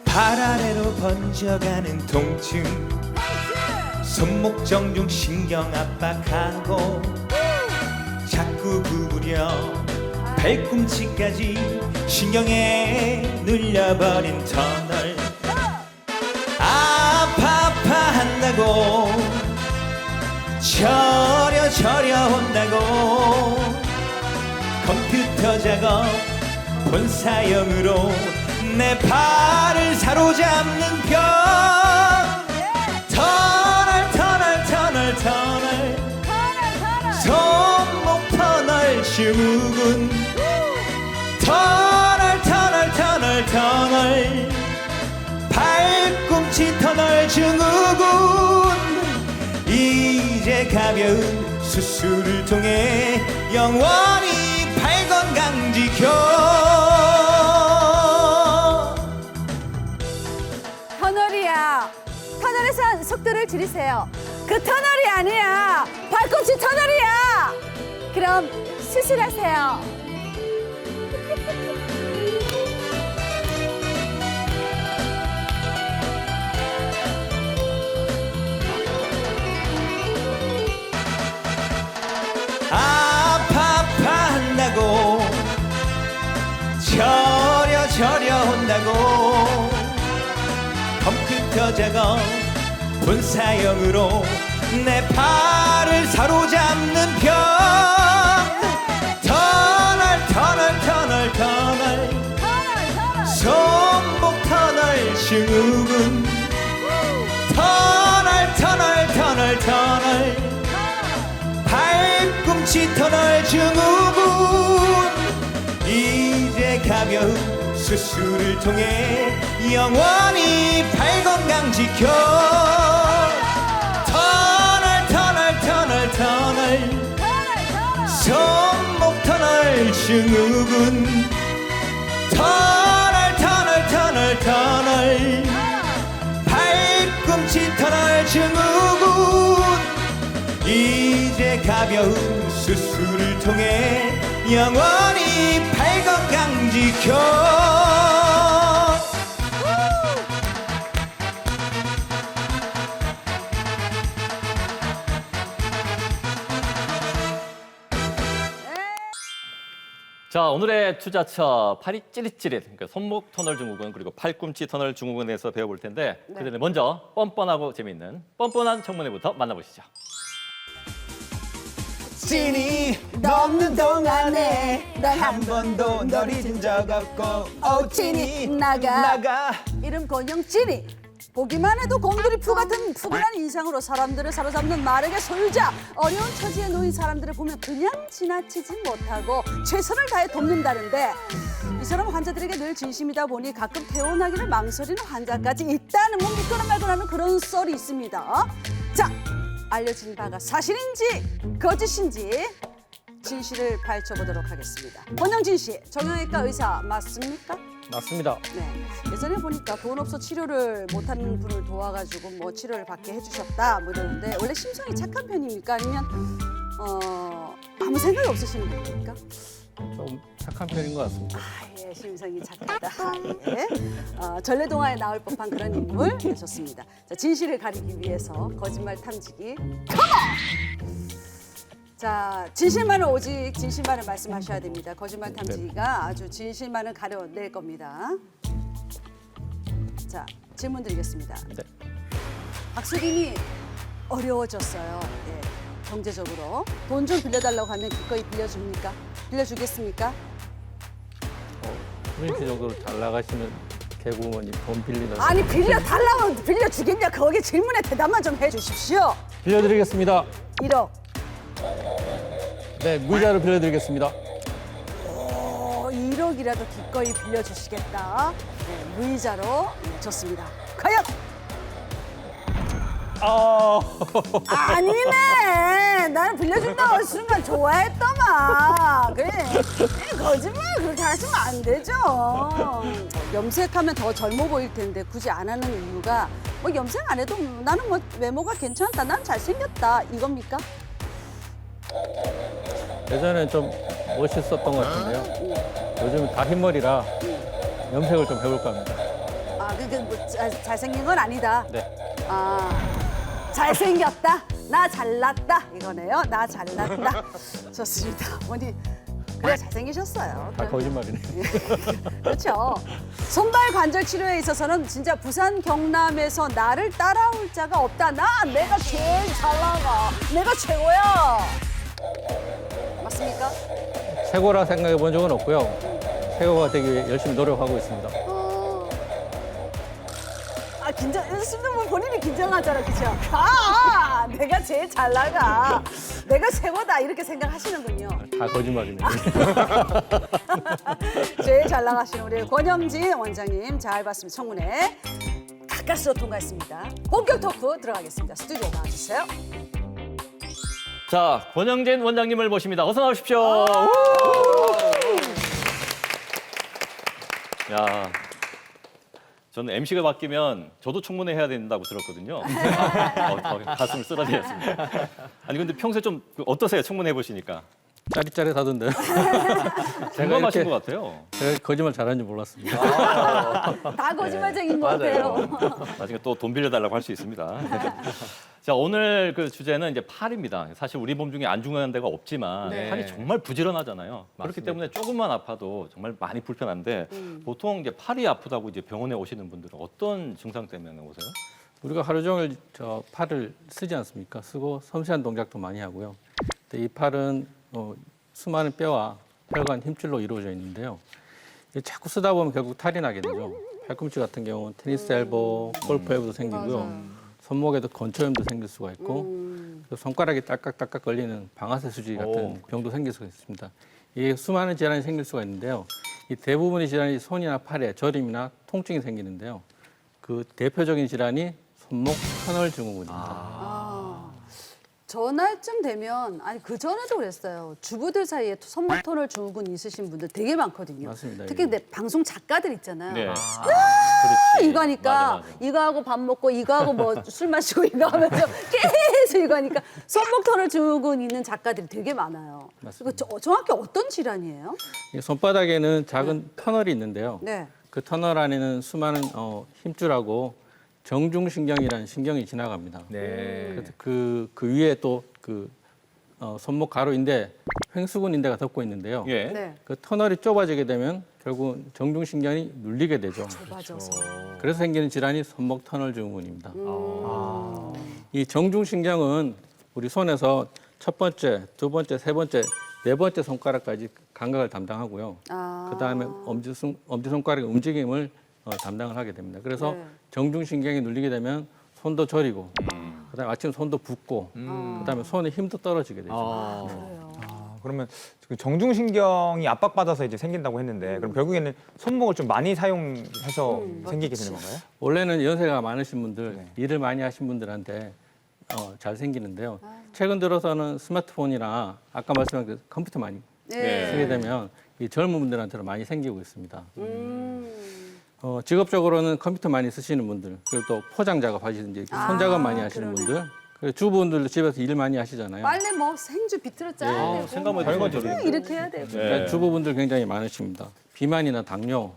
발 아래로 번져가는 통증 손목 정중 신경 압박하고 자꾸 구부려 발꿈치까지 신경에 눌려버린 터널 아파한다고 저려 온다고 컴퓨터 작업 본사형으로 내 발을 사로잡는 병 터널 터널 터널 터널 손목 터널 증후군 터널 터널 터널 터널 발꿈치 터널 증후군 이제 가벼운 수술을 통해 영원히 발 건강 지켜 터널이야. 터널에선 속도를 줄이세요. 그 터널이 아니야. 발꿈치 터널이야. 그럼 수술하세요. 아파한다고 저려 온다고 컴퓨터 작업 본사형으로 내 팔을 사로잡는 병 터널 터널 터널 터널 손목 터널 증후군 터널 터널 터널 터널 발꿈치 터널 증후군 이제 가벼운 수술을 통해 영원히 발 건강 지켜 터널 터널 터널 터널 손목 터널 증후군 터널 터널 터널 터널 발꿈치 터널 증후군 이제 가벼운 수술을 통해 영원히 발 건강 지켜 자, 오늘의 투자처 팔이 찌릿찌릿, 그러니까 손목 터널 증후군 그리고 팔꿈치 터널 증후군에 대해서 배워볼 텐데 네. 그전에 먼저 뻔뻔하고 재미있는 뻔뻔한 청문회부터 만나보시죠. 찐이 넘는 동안에 난 한 번도 널 잊은 적 없고 찐이 나가. 이름 건영 찐이. 보기만 해도 곰돌이푸 같은 푸근한 인상으로 사람들을 사로잡는 마르게 소유자. 어려운 처지에 놓인 사람들을 보면 그냥 지나치지 못하고 최선을 다해 돕는다는데 이 사람 환자들에게 늘 진심이다 보니 가끔 퇴원하기를 망설이는 환자까지 있다는 뭐 믿거나 말거나는 그런 썰이 있습니다. 자, 알려진 바가 사실인지 거짓인지 진실을 밝혀보도록 하겠습니다. 권영진 씨, 정형외과 의사 맞습니까? 맞습니다. 네. 예전에 보니까 돈 없어 치료를 못하는 분을 도와가지고 뭐 치료를 받게 해주셨다 뭐 이러는데 원래 심성이 착한 편입니까? 아니면 아무 생각이 없으시는 겁니까? 좀 착한 편인 것 같습니다. 예, 심성이 착하다. 예. 전래동화에 나올 법한 그런 인물. 좋습니다. 자, 진실을 가리기 위해서 거짓말 탐지기 컴온! 자, 진실만을 오직 진실만을 말씀하셔야 됩니다. 거짓말 탐지기가 아주 진실만을 가려낼 겁니다. 자, 질문 드리겠습니다. 네. 박수림이 어려워졌어요. 예, 경제적으로. 돈 좀 빌려달라고 하면 기꺼이 빌려줍니까? 빌려주겠습니까? 분위기 정도로 잘 나가시는 개그우먼이 돈 빌리는. 아니, 빌려달라고 빌려주겠냐? 거기 질문에 대답만 좀 해주십시오. 빌려드리겠습니다. 1억. 네, 무이자로 빌려드리겠습니다. 1억이라도 기꺼이 빌려주시겠다. 네, 무이자로. 네, 좋습니다. 과연? 아니네. 나는 빌려준다고 순간 좋아했더만. 그래. 거짓말 그렇게 하시면 안 되죠. 염색하면 더 젊어 보일 텐데 굳이 안 하는 이유가 뭐 염색 안 해도 나는 뭐 외모가 괜찮다. 난 잘생겼다. 이겁니까? 예전엔 좀 멋있었던 것 같은데요. 요즘은 다 흰머리라 염색을 좀 해볼까 합니다. 뭐 잘생긴 건 아니다. 네. 잘생겼다. 나 잘났다. 이거네요. 나 잘났다. 좋습니다. 어머니, 그래 잘생기셨어요. 다 거짓말이네. 그렇죠. 손발 관절 치료에 있어서는 진짜 부산 경남에서 나를 따라올 자가 없다. 내가 제일 잘 나가. 내가 최고야. 맞습니까? 최고라 생각해 본 적은 없고요. 해고가 되기 위해 열심히 노력하고 있습니다. 아 긴장. 수능 보면 본인이 긴장하잖아, 그죠? 내가 제일 잘 나가. 내가 최고다 이렇게 생각하시는군요. 다 거짓말입니다. 제일 잘 나가시는 우리 권영진 원장님 잘 봤습니다. 청문회 가까스로 통과했습니다. 본격 토크 들어가겠습니다. 스튜디오 나와주세요. 자, 권영진 원장님을 모십니다. 어서 나오십시오. 야, 저는 MC가 바뀌면 저도 청문회 해야 된다고 들었거든요. 가슴을 쓰러뜨렸습니다. 아니 근데 평소에 좀 어떠세요? 청문회 보시니까? 짜릿짜릿하던데요. 공감하신 것 같아요. 제가 거짓말 잘하는지 몰랐습니다. 다 거짓말쟁인 것 같아요. 나중에 또 돈 빌려달라고 할 수 있습니다. 자, 오늘 그 주제는 이제 팔입니다. 사실 우리 몸 중에 안 중요한 데가 없지만 네. 팔이 정말 부지런하잖아요. 그렇기 맞습니다. 때문에 조금만 아파도 정말 많이 불편한데 보통 이제 팔이 아프다고 이제 병원에 오시는 분들은 어떤 증상 때문에 오세요? 우리가 하루 종일 저 팔을 쓰지 않습니까? 쓰고 섬세한 동작도 많이 하고요. 근데 이 팔은 수많은 뼈와 혈관, 힘줄로 이루어져 있는데요. 이게 자꾸 쓰다 보면 결국 탈이 나게 되죠. 팔꿈치 같은 경우는 테니스 엘보, 골프 엘보도 생기고요. 손목에도 건초염도 생길 수가 있고 또 손가락이 딸깍딸깍 걸리는 방아쇠 수지 같은 병도 생길 수가 있습니다. 이게 수많은 질환이 생길 수가 있는데요. 이 대부분의 질환이 손이나 팔에 저림이나 통증이 생기는데요. 그 대표적인 질환이 손목 터널 증후군입니다. 전날쯤 되면 아니 그 전에도 그랬어요. 주부들 사이에 손목 터널 증후군 있으신 분들 되게 많거든요. 맞습니다. 특히 내 방송 작가들 있잖아요. 네. 이거 하니까 맞아. 이거 하고 밥 먹고 이거 하고 뭐 술 마시고 이거 하면서 계속 이거 하니까 손목 터널 증후군 있는 작가들이 되게 많아요. 이거 정확히 어떤 질환이에요? 이 손바닥에는 작은 터널이 있는데요. 네. 그 터널 안에는 수많은 힘줄하고 정중신경이라는 신경이 지나갑니다. 네. 그래서 그 위에 또 손목 가로인데 횡수근 인대가 덮고 있는데요. 예. 네. 그 터널이 좁아지게 되면 결국 정중신경이 눌리게 되죠. 좁아져서. 그래서 생기는 질환이 손목 터널 증후군입니다. 이 정중신경은 우리 손에서 첫 번째, 두 번째, 세 번째, 네 번째 손가락까지 감각을 담당하고요. 그다음에 엄지손가락의 움직임을 담당을 하게 됩니다. 그래서 네. 정중신경이 눌리게 되면 손도 저리고 그다음에 아침 손도 붓고 그다음에 손에 힘도 떨어지게 되죠. 그러면 그 정중신경이 압박받아서 이제 생긴다고 했는데 그럼 결국에는 손목을 좀 많이 사용해서 생기게 되는 건가요? 원래는 연세가 많으신 분들, 일을 많이 하신 분들한테 잘 생기는데요. 최근 들어서는 스마트폰이나 아까 말씀한 그 컴퓨터 많이 쓰게 되면 이 젊은 분들한테는 많이 생기고 있습니다. 직업적으로는 컴퓨터 많이 쓰시는 분들, 그리고 또 포장 작업하시든지 손작업 많이 하시는 분들, 그리고 주부분들도 집에서 일 많이 하시잖아요. 빨래 뭐 생주 비틀어 짜야 되고 생각만 뭐 해도 이렇게 해야 되고. 그러니까 주부분들 굉장히 많으십니다. 비만이나 당뇨,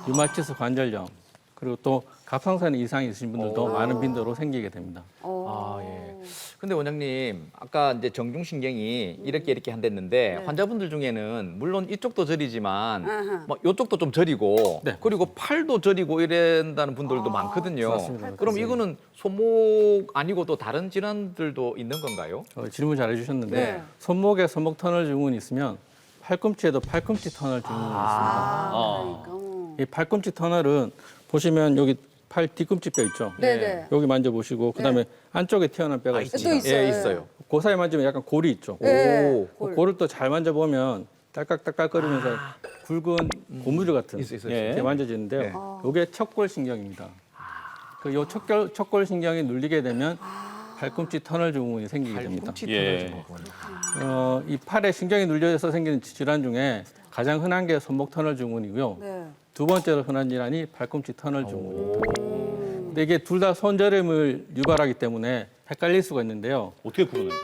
류마티스 관절염, 그리고 또 갑상선 이상이 있으신 분들도 많은 빈도로 생기게 됩니다. 예. 근데 원장님, 아까 이제 정중신경이 이렇게 한댔는데 환자분들 중에는 물론 이쪽도 저리지만 뭐 이쪽도 좀 저리고 그리고 팔도 저리고 이런다는 분들도 많거든요. 맞습니다. 그럼 이거는 손목 아니고 또 다른 질환들도 있는 건가요? 질문 잘 해주셨는데 손목에 손목 터널 증후군이 있으면 팔꿈치에도 팔꿈치 터널 증후군이 있습니다. 이 팔꿈치 터널은 보시면 여기 팔 뒤꿈치 뼈 있죠. 네네. 여기 만져보시고 그다음에 안쪽에 튀어나온 뼈가 있습니다. 또 있어요. 예, 있어요. 그 사이 만지면 약간 골이 있죠. 네. 골을 또 잘 만져보면 딸깍딸깍거리면서 굵은 고무줄 같은 이렇게 만져지는데요. 이게 척골신경입니다. 요 척골신경이 눌리게 되면 팔꿈치 터널 증후군이 생기게 됩니다. 이 팔에 신경이 눌려서 생기는 질환 중에 가장 흔한 게 손목 터널 증후군이고요. 두 번째로 흔한 질환이 팔꿈치 터널 증후군입니다. 근데 이게 둘 다 손저림을 유발하기 때문에 헷갈릴 수가 있는데요. 어떻게 구분하죠?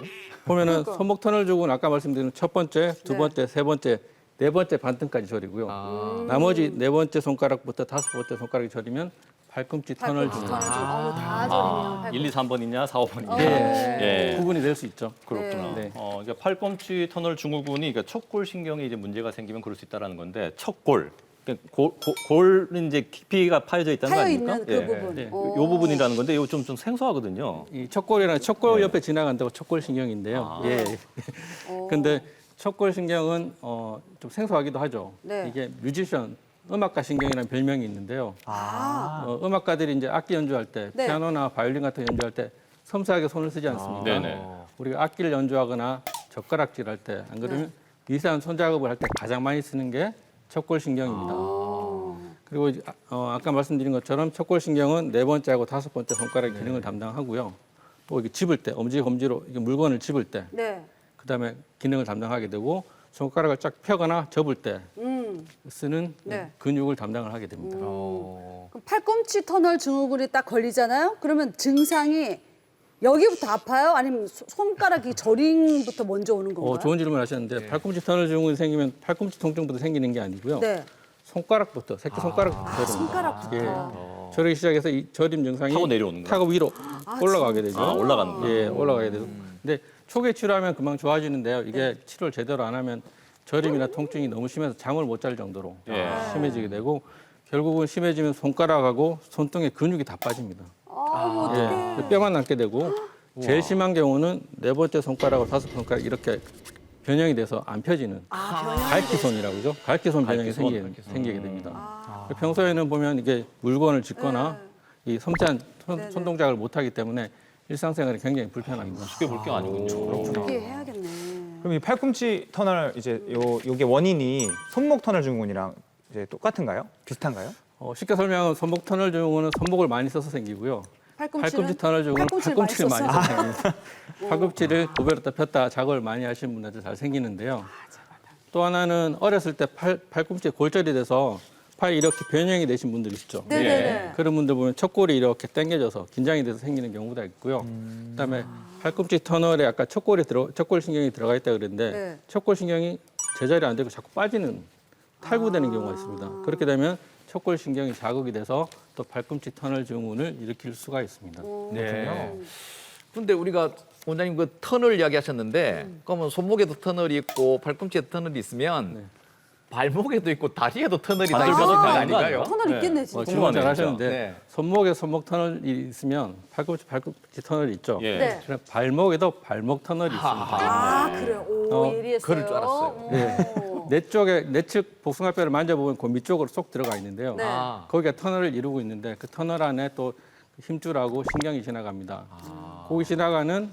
보면은 손목 터널 증후군 아까 말씀드린 첫 번째, 두 번째, 세 번째, 네 번째 반등까지 저리고요. 나머지 네 번째 손가락부터 다섯 번째 손가락이 저리면 팔꿈치 터널 증후군. 다 저리면 1, 2, 3번 있냐, 4, 5번 있냐. 예, 구분이 될 수 있죠. 그렇구나. 네. 그러니까 팔꿈치 터널 증후군이 그러니까 척골 신경에 이제 문제가 생기면 그럴 수 있다라는 건데 척골. 그러니까 골은 이제 깊이가 파여져 있다는 거 파여 아닙니까? 있는 그 부분. 이 부분이라는 건데 이거 좀 생소하거든요. 이 척골이랑 척골 옆에 지나간다고 척골 신경인데요. 근데 척골 신경은 좀 생소하기도 하죠. 네. 이게 뮤지션, 음악가 신경이라는 별명이 있는데요. 음악가들이 이제 악기 연주할 때, 네. 피아노나 바이올린 같은 거 연주할 때 섬세하게 손을 쓰지 않습니까? 네네. 우리가 악기를 연주하거나 젓가락질 할 때, 안 그러면 미세한 손작업을 할 때 가장 많이 쓰는 게 척골 신경입니다. 그리고 아까 말씀드린 것처럼 척골 신경은 4번째하고 5번째 손가락 기능을 담당하고요. 또 이게 집을 때, 엄지, 검지로 이게 물건을 집을 때, 네. 그다음에 기능을 담당하게 되고 손가락을 쫙 펴거나 접을 때 쓰는 네. 근육을 담당을 하게 됩니다. 그럼 팔꿈치 터널 증후군이 딱 걸리잖아요. 그러면 증상이 여기부터 아파요? 아니면 손가락이 저림부터 먼저 오는 건가요? 좋은 질문 하셨는데 팔꿈치 터널 증후군이 생기면 팔꿈치 통증부터 생기는 게 아니고요. 네. 손가락부터, 새끼 손가락부터 저립니다. 손가락부터. 예. 저리기 시작해서 이 저림 증상이 타고 내려오는 거예요? 타고 위로 올라가게 되죠. 올라가는 거예요? 예, 올라가게 되죠. 근데 초기에 치료하면 금방 좋아지는데요. 이게 치료를 제대로 안 하면 저림이나 통증이 너무 심해서 잠을 못 잘 정도로 심해지게 되고 결국은 심해지면 손가락하고 손등의 근육이 다 빠집니다. 예, 뼈만 남게 되고 제일 심한 경우는 4번째 손가락하고 5번째 손가락 이렇게 변형이 돼서 안 펴지는 갈기손이라고 그러죠. 갈기손 변형이 생기게 됩니다. 평소에는 보면 이게 물건을 짚거나 이 섬세한 손 동작을 못 하기 때문에 일상생활이 굉장히 불편합니다. 쉽게 볼 게 아니군요. 그렇게 해야겠네. 그럼 이 팔꿈치 터널 이제 요게 원인이 손목 터널 증후군이랑 이제 똑같은가요? 비슷한가요? 쉽게 설명하면 손목 터널 증후군은 손목을 많이 써서 생기고요. 팔꿈치 터널 증후군은 팔꿈치를 많이 써서 생깁니다. 팔꿈치를 구부렸다 폈다 작업을 많이 하시는 분들 잘 생기는데요. 또 하나는 어렸을 때 팔꿈치에 골절이 돼서 팔이 이렇게 변형이 되신 분들 있죠. 네네네. 그런 분들 보면 척골이 이렇게 당겨져서 긴장이 돼서 생기는 경우가 있고요. 그다음에 팔꿈치 터널에 아까 척골 신경이 들어가 있다 그랬는데 네. 척골 신경이 제자리 안 되고 자꾸 빠지는 탈구되는 경우가 있습니다. 그렇게 되면 척골 신경이 자극이 돼서 또 팔꿈치 터널 증후군을 일으킬 수가 있습니다. 네. 근데 우리가 원장님 그 터널 이야기하셨는데 그러면 손목에도 터널이 있고 팔꿈치에도 터널이 있으면 발목에도 있고 다리에도 터널이 다 있는 거 아닌가요? 터널 있겠네 진짜. 질문 잘 하셨는데 네. 손목에 손목 터널이 있으면 팔꿈치 터널이 있죠. 네. 그럼 발목에도 발목 터널이 있습니다. 아 그래요. 오 예리했어요. 그럴 줄 알았어요. 네. 내측 복숭아뼈를 만져보면 그 밑쪽으로 쏙 들어가 있는데요. 네. 거기가 터널을 이루고 있는데 그 터널 안에 또 힘줄하고 신경이 지나갑니다. 거기 지나가는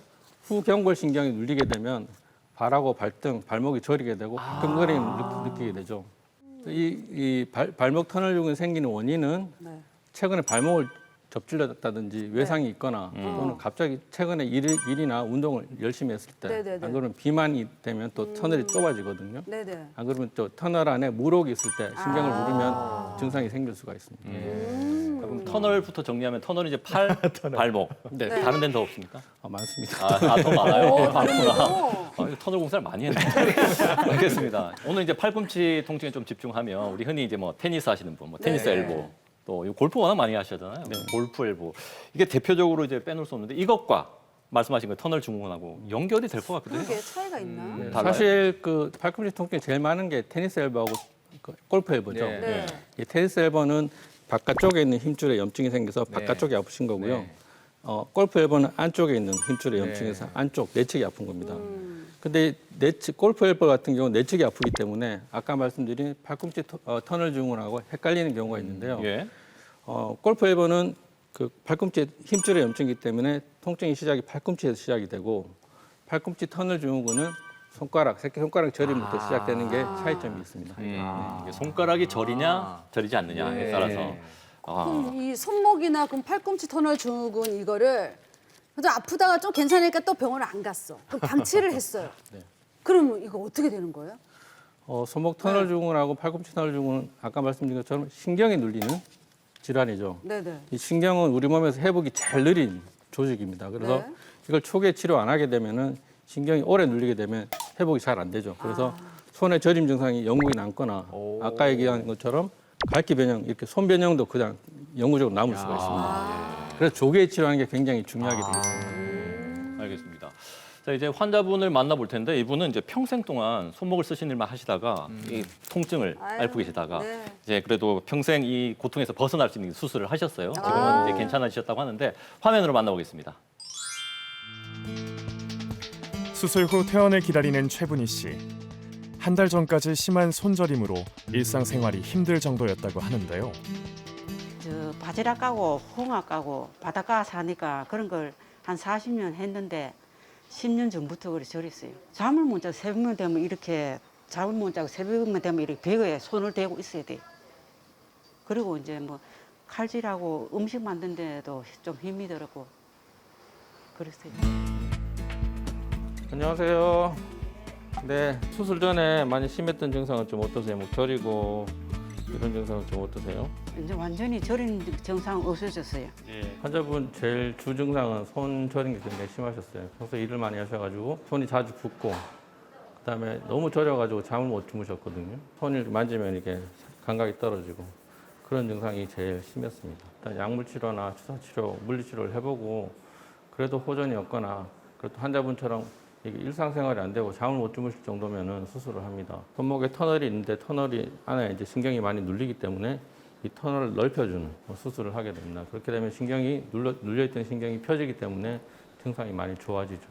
후경골 신경이 눌리게 되면 발하고 발등, 발목이 저리게 되고 화끈거림을 느끼게 되죠. 이 발목 터널 증후군이 생기는 원인은 최근에 발목을 접질렀다든지 외상이 있거나 또는 갑자기 최근에 일이나 운동을 열심히 했을 때 네네네. 안 그러면 비만이 되면 또 터널이 좁아지거든요. 네네. 안 그러면 또 터널 안에 물혹이 있을 때 신경을 누르면 증상이 생길 수가 있습니다. 그럼 터널부터 정리하면 터널이 이제 팔, 발목. 네. 다른 데는 더 없습니까? 많습니다. 더 많아요? 많구나. 이거 터널 공사를 많이 했네. 알겠습니다. 오늘 이제 팔꿈치 통증에 좀 집중하면 우리 흔히 이제 뭐 테니스 하시는 분, 뭐 테니스 엘보, 또 골프 워낙 많이 하시잖아요. 골프 엘보. 이게 대표적으로 이제 빼놓을 수 없는데 이것과 말씀하신 그 터널 증후군하고 연결이 될 것 같기도 해요. 그게 차이가 있나? 사실 그 팔꿈치 통증이 제일 많은 게 테니스 엘보하고 그 골프 엘보죠. 네. 이 테니스 엘보는 바깥쪽에 있는 힘줄에 염증이 생겨서 바깥쪽이 아프신 거고요. 골프 엘보는 안쪽에 있는 힘줄에 염증에서 안쪽 내측이 아픈 겁니다. 근데 골프 엘보 같은 경우는 내측이 아프기 때문에 아까 말씀드린 팔꿈치 터널 증후군하고 헷갈리는 경우가 있는데요. 골프 엘보는 그 팔꿈치 힘줄에 염증이기 때문에 통증이 시작이 팔꿈치에서 시작이 되고 팔꿈치 터널 증후군은 새끼 손가락 저림부터 시작되는 게 차이점이 있습니다. 이게 손가락이 저리냐 저리지 않느냐에 따라서. 그럼 이 손목이나 그럼 팔꿈치 터널 증후군 이거를 좀 아프다가 좀 괜찮으니까 또 병원을 안 갔어. 그럼 방치를 했어요. 그럼 이거 어떻게 되는 거예요? 손목 터널 증후군하고 팔꿈치 터널 증후군은 아까 말씀드린 것처럼 신경이 눌리는 질환이죠. 네네. 이 신경은 우리 몸에서 회복이 제일 느린 조직입니다. 그래서 이걸 초기에 치료 안 하게 되면은 신경이 오래 눌리게 되면 회복이 잘 안 되죠. 그래서 손에 저림 증상이 영국이 남거나 아까 얘기한 것처럼 갈기 변형, 이렇게 손 변형도 그냥 영구적으로 남을 수가 있습니다. 그래서 조기에 치료하는 게 굉장히 중요하게 되겠습니다. 알겠습니다. 자, 이제 환자분을 만나볼 텐데 이분은 이제 평생 동안 손목을 쓰신 일만 하시다가 이 통증을 앓고 계시다가 이제 그래도 평생 이 고통에서 벗어날 수 있는 수술을 하셨어요. 지금은 이제 괜찮아지셨다고 하는데 화면으로 만나보겠습니다. 수술 후 퇴원을 기다리는 최분희 씨. 한 달 전까지 심한 손저림으로 일상생활이 힘들 정도였다고 하는데요. 바지락 까고 홍합 까고 바닷가 사니까 그런 걸 한 40년 했는데 10년 전부터 그래 저랬어요. 잠을 못 자고 새벽만 되면 이렇게 잠을 못 자고 새벽만 되면 이렇게 벽에 손을 대고 있어야 돼. 그리고 이제 뭐 칼질하고 음식 만드는데도 좀 힘이 들었고 그랬어요. 안녕하세요. 네, 수술 전에 많이 심했던 증상은 좀 어떠세요? 뭐 저리고 이런 증상은 좀 어떠세요? 이제 완전히 저린 증상 없어졌어요. 환자분 제일 주 증상은 손 저린 게 굉장히 심하셨어요. 평소 일을 많이 하셔가지고 손이 자주 붓고 그다음에 너무 저려가지고 잠을 못 주무셨거든요. 손을 만지면 이게 감각이 떨어지고 그런 증상이 제일 심했습니다. 일단 약물 치료나 주사 치료, 물리 치료를 해보고 그래도 호전이 없거나 그래도 환자분처럼 이게 일상생활이 안 되고 잠을 못 주무실 정도면은 수술을 합니다. 손목에 터널이 있는데 터널이 안에 이제 신경이 많이 눌리기 때문에 이 터널을 넓혀주는 수술을 하게 됩니다. 그렇게 되면 신경이 눌려있던 신경이 펴지기 때문에 증상이 많이 좋아지죠.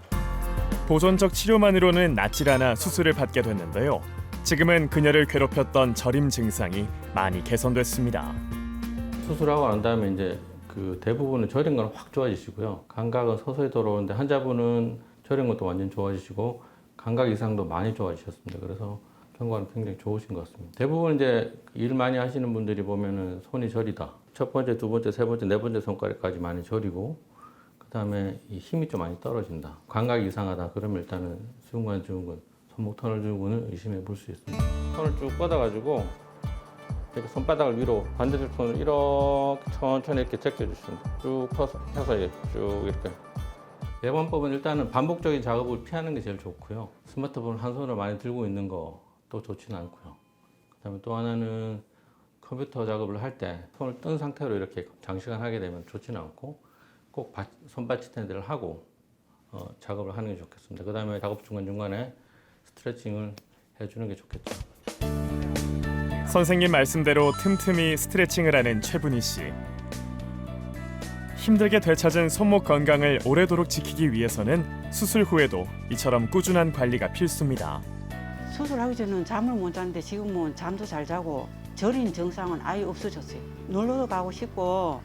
보존적 치료만으로는 낫질 않아 수술을 받게 됐는데요. 지금은 그녀를 괴롭혔던 저림 증상이 많이 개선됐습니다. 수술하고 난 다음에 이제 그 대부분은 저린 건 확 좋아지시고요. 감각은 서서히 돌아오는데 환자분은 저린 것도 완전 좋아지시고 감각 이상도 많이 좋아지셨습니다. 그래서 경과는 굉장히 좋으신 것 같습니다. 대부분 이제 일 많이 하시는 분들이 보면은 손이 저리다. 첫 번째, 두 번째, 세 번째, 네 번째 손가락까지 많이 저리고 그다음에 이 힘이 좀 많이 떨어진다. 감각이 이상하다. 그러면 일단은 수근관 증후군, 손목 터널 증후군을 의심해 볼 수 있습니다. 손을 쭉 뻗어가지고 이렇게 손바닥을 위로 반대쪽 손을 이렇게 천천히 이렇게 제껴주십니다. 쭉 펴서 쭉 이렇게. 예방법은 일단은 반복적인 작업을 피하는 게 제일 좋고요. 스마트폰 한 손으로 많이 들고 있는 것도 좋지는 않고요. 그다음에 또 하나는 컴퓨터 작업을 할 때 손을 뜬 상태로 이렇게 장시간 하게 되면 좋지는 않고 꼭 손받침대를 하고 작업을 하는 게 좋겠습니다. 그다음에 작업 중간중간에 스트레칭을 해주는 게 좋겠죠. 선생님 말씀대로 틈틈이 스트레칭을 하는 최분희 씨. 힘들게 되찾은 손목 건강을 오래도록 지키기 위해서는 수술 후에도 이처럼 꾸준한 관리가 필수입니다. 수술하기 전에는 잠을 못 잤는데 지금은 잠도 잘 자고 저린 증상은 아예 없어졌어요. 놀러도 가고 싶고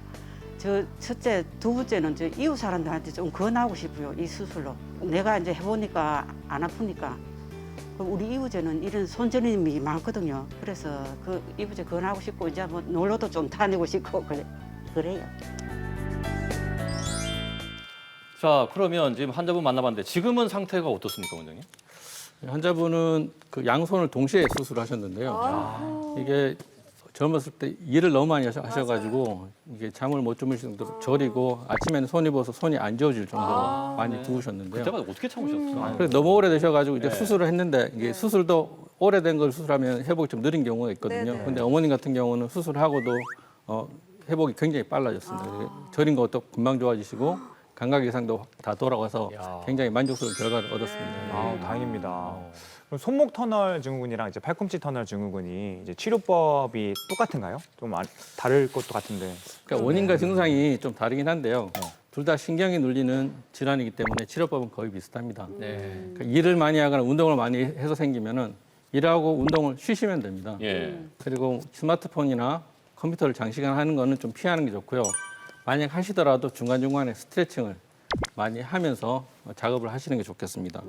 저 첫째, 두 번째는 저 이웃 사람들한테 좀 권하고 싶어요. 이 수술로. 내가 이제 해보니까 안 아프니까. 우리 이웃에는 이런 손저림이 많거든요. 그래서 그 이웃에 권하고 싶고 이제 뭐 놀러도 좀 다니고 싶고 그래요. 자, 그러면 지금 환자분 만나봤는데 지금은 상태가 어떻습니까, 원장님? 환자분은 그 양손을 동시에 수술하셨는데요. 이게 젊었을 때 일을 너무 많이 하셔가지고 이게 잠을 못 주무실 정도로 저리고 아침에는 손 입어서 손이 안 지워질 정도로 많이 부으셨는데요. 그때마다 어떻게 참으셨어요? 그래서 너무 오래되셔가지고 이제 네. 수술을 했는데 이게 수술도 오래된 걸 수술하면 회복이 좀 느린 경우가 있거든요. 네네. 근데 어머님 같은 경우는 수술하고도 회복이 굉장히 빨라졌습니다. 저린 것도 금방 좋아지시고 감각 이상도 다 돌아가서 굉장히 만족스러운 결과를 얻었습니다. 아, 다행입니다. 그럼 손목 터널 증후군이랑 이제 팔꿈치 터널 증후군이 이제 치료법이 똑같은가요? 좀 다를 것도 같은데. 그러니까 원인과 증상이 좀 다르긴 한데요. 둘 다 신경이 눌리는 질환이기 때문에 치료법은 거의 비슷합니다. 그러니까 일을 많이 하거나 운동을 많이 해서 생기면은 일하고 운동을 쉬시면 됩니다. 그리고 스마트폰이나 컴퓨터를 장시간 하는 거는 좀 피하는 게 좋고요. 만약 하시더라도 중간중간에 스트레칭을 많이 하면서 작업을 하시는 게 좋겠습니다.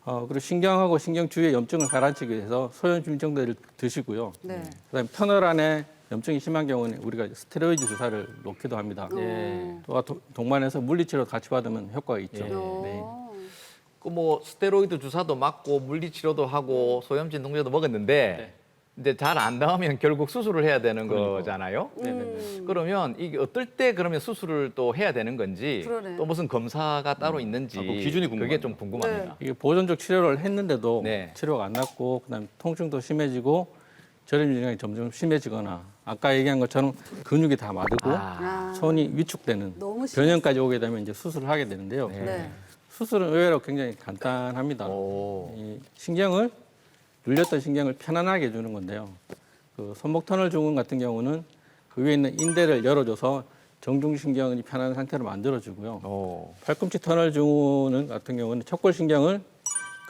그리고 신경하고 신경 주위의 염증을 가라앉히기 위해서 소염진정제를 드시고요. 그다음에 터널 안에 염증이 심한 경우는 우리가 스테로이드 주사를 놓기도 합니다. 또 동반해서 물리치료 같이 받으면 효과가 있죠. 그 뭐 스테로이드 주사도 맞고 물리치료도 하고 소염진 동제도 먹었는데 이제 잘 안 나오면 결국 수술을 해야 되는 거잖아요. 그러면 이게 어떨 때 그러면 수술을 또 해야 되는 건지 그러네. 또 무슨 검사가 따로 있는지 그 기준이 그게 좀 궁금합니다. 이게 보존적 치료를 했는데도 치료가 안 낫고 그다음에 통증도 심해지고 저림 증상이 점점 심해지거나 아까 얘기한 것처럼 근육이 다 마르고 손이 위축되는 너무 변형까지 오게 되면 이제 수술을 하게 되는데요. 네. 수술은 의외로 굉장히 간단합니다. 이 신경을 눌렸던 신경을 편안하게 해주는 건데요. 그 손목 터널 증후군 같은 경우는 그 위에 있는 인대를 열어줘서 정중신경이 편안한 상태로 만들어주고요. 팔꿈치 터널 증후군 같은 경우는 척골신경을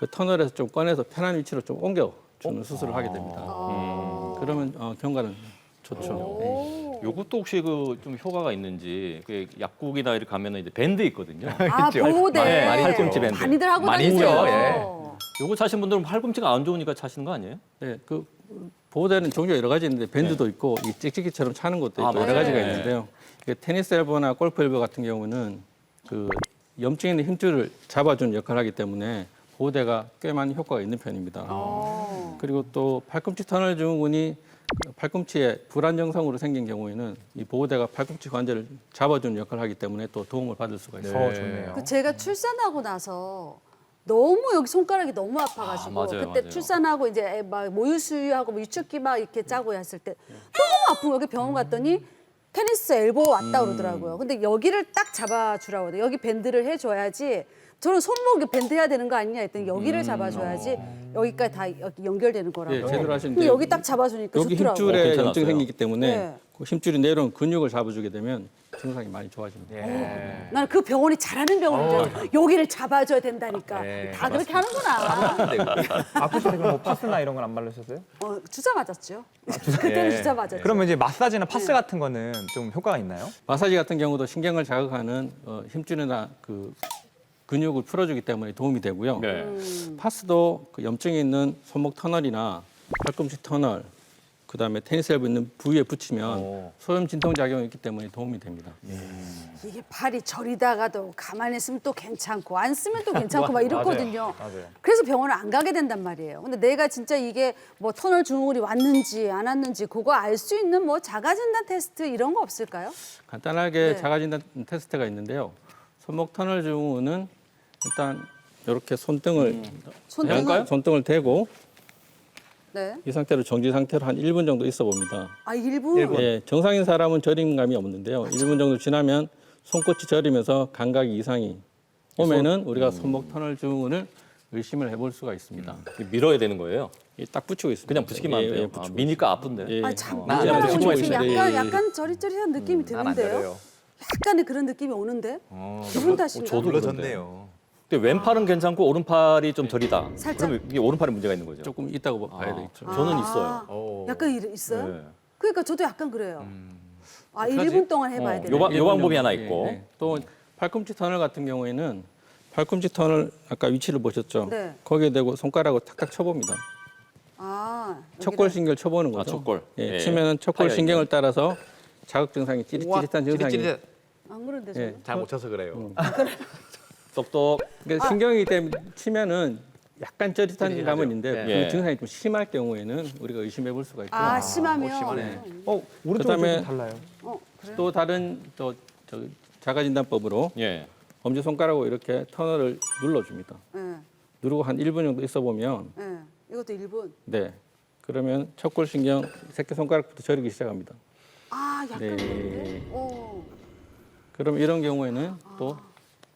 그 터널에서 좀 꺼내서 편한 위치로 좀 옮겨주는 수술을 하게 됩니다. 그러면 경과는 좋죠. 네. 요것도 혹시 그 좀 효과가 있는지 그 약국이나 이렇게 가면은 이제 밴드 있거든요. 아, 보호대. 네, 팔꿈치 밴드. 많이들 하고 많이 다니세요. 있죠. 예. 요거 차신 분들은 팔꿈치가 안 좋으니까 차시는 거 아니에요? 네, 그 보호대는 종류가 여러 가지 있는데 밴드도 있고 이 찍찍이처럼 차는 것도 있고 맞아요. 여러 가지가 네. 있는데요. 그 테니스 엘보나 골프 엘보 같은 경우는 그 염증 있는 힘줄을 잡아주는 역할을 하기 때문에 보호대가 꽤 많이 효과가 있는 편입니다. 그리고 또 팔꿈치 터널 증후군이 팔꿈치에 불안정성으로 생긴 경우에는 이 보호대가 팔꿈치 관절을 잡아주는 역할을 하기 때문에 또 도움을 받을 수가 있어요. 좋네요. 그 제가 출산하고 나서 너무 여기 손가락이 너무 아파가지고 맞아요, 그때 맞아요. 출산하고 이제 애 막 모유 수유하고 뭐 유축기 막 이렇게 짜고 했을 때 너무 아픈 거 여기 병원 갔더니 테니스 엘보 왔다 그러더라고요. 근데 여기를 딱 잡아주라고 그래요. 여기 밴드를 해줘야지. 저는 손목에 밴드 해야 되는 거 아니냐 했더니 여기를 잡아줘야지 여기까지 다 연결되는 거라고. 예, 제대로 하시는데 근데 여기 딱 잡아주니까 여기 좋더라고요. 힘줄에 괜찮았어요. 염증이 생기기 때문에 네. 그 힘줄이 내려온 근육을 잡아주게 되면 증상이 많이 좋아집니다. 나는 그 병원이 잘하는 병원이죠. 여기를 잡아줘야 된다니까. 네, 다 그렇게 하는구나. 아프실 때 그럼 뭐 파스나 이런 건 안 바르셨어요? 주사 맞았죠. 그때는 주사 맞았죠. 그러면 이제 마사지나 파스 같은 거는 좀 효과가 있나요? 마사지 같은 경우도 신경을 자극하는 힘줄이나 그 근육을 풀어주기 때문에 도움이 되고요. 네. 파스도 그 염증이 있는 손목 터널이나 팔꿈치 터널, 그다음에 테니스 엘보 있는 부위에 붙이면 소염 진통 작용이 있기 때문에 도움이 됩니다. 이게 팔이 저리다가도 가만히 있으면 또 괜찮고 안 쓰면 또 괜찮고 막 이렇거든요. 맞아요. 그래서 병원을 안 가게 된단 말이에요. 근데 내가 진짜 이게 뭐 터널 증후군이 왔는지 안 왔는지 그거 알 수 있는 뭐 자가진단 테스트 이런 거 없을까요? 간단하게 네. 자가진단 테스트가 있는데요. 손목 터널 증후군은 일단 이렇게 손등을 손등을? 손등을 대고 네. 이 상태로 정지 상태로 한 1분 정도 있어 봅니다. 아, 1분? 예, 정상인 사람은 저림감이 없는데요. 1분 정도 지나면 손끝이 저리면서 감각이 이상이 오면은 우리가 손목 터널 증후군을 의심을 해볼 수가 있습니다. 밀어야 되는 거예요? 딱 붙이고 있습니다. 그냥 붙이기만 하면 돼요? 붙이고 미니까 아픈데. 예. 아, 참, 나 나는 붙이고 지금 있어요. 약간 저리저리한 느낌이 드는데요. 약간의 그런 느낌이 오는데? 기분 탓인가? 저도 그런데요. 근데 왼팔은 괜찮고 오른팔이 좀 저리다. 살짝? 그럼 이게 오른팔에 문제가 있는 거죠? 조금 있다고 봐야 되겠죠. 저는 아, 있어요. 약간 있어요? 네. 그러니까 저도 약간 그래요. 아, 어떡하지? 1분 동안 해봐야 되네. 요 방법이 하나 있고. 예, 예. 또 팔꿈치 터널 같은 경우에는 팔꿈치 터널 아까 위치를 보셨죠? 네. 거기에 대고 손가락으로 탁탁 쳐봅니다. 아, 척골 신경을 쳐보는 거죠. 척골. 예, 예. 치면은 척골 파이어 신경을 따라서 자극 증상이 찌릿찌릿한 증상이 안 그런데 예, 저는. 잘못 쳐서 그래요. 똑똑. 그러니까 신경이기 때문에 치면은 약간 쩌릿한 감은 있는데 예. 그 증상이 좀 심할 경우에는 우리가 의심해 볼 수가 있고 아, 심하면. 오른쪽은 그다음에 좀 달라요. 그래요? 또 다른 또 자가진단법으로 예. 엄지 손가락으로 이렇게 터널을 눌러줍니다. 예, 누르고 한 1분 정도 있어 보면 예. 이것도 1분. 네 그러면 척골 신경 새끼 손가락부터 저리기 시작합니다. 아, 약간 네. 그런데? 오. 그럼 이런 경우에는 또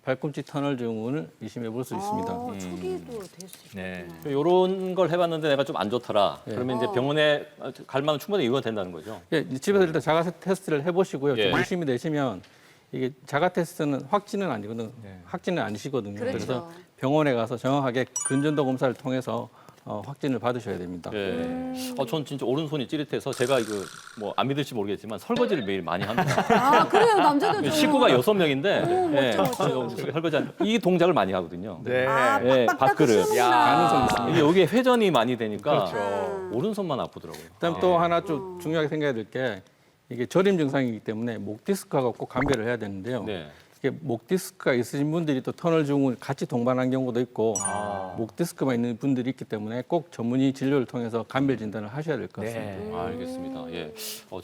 발꿈치 터널 증후군을 의심해 볼 수 있습니다. 초기도 될 수 있구나. 네. 요런 걸 해봤는데 내가 좀 안 좋더라. 예. 그러면 이제 병원에 갈 만한 충분히 이유가 된다는 거죠. 예, 이제 집에서 일단 자가 테스트를 해보시고요. 예. 좀 의심이 되시면 이게 자가 테스트는 확진은 아니거든요. 확진은 아니시거든요. 그렇죠. 그래서 병원에 가서 정확하게 근전도 검사를 통해서 확진을 받으셔야 됩니다. 예. 전 진짜 오른손이 찌릿해서 제가 이거 뭐 안 믿을지 모르겠지만 설거지를 매일 많이 합니다. 아, 그래요. 남자들도. 식구가 6명인데 오, 멋져. 설거지 이 동작을 많이 하거든요. 네. 아, 예, 빡빡 밥그릇. 닦으시는구나. 가능성이 있습니다. 이게 여기에 회전이 많이 되니까 그렇죠. 오른손만 아프더라고요. 그다음 또 하나 좀 중요하게 생각해야 될 게 이게 저림 증상이기 때문에 목 디스크하고 꼭 감별을 해야 되는데요. 네. 이게 목 디스크가 있으신 분들이 또 터널 증후군을 같이 동반한 경우도 있고 목 디스크만 있는 분들이 있기 때문에 꼭 전문의 진료를 통해서 감별 진단을 하셔야 될 것 같습니다. 알겠습니다. 예.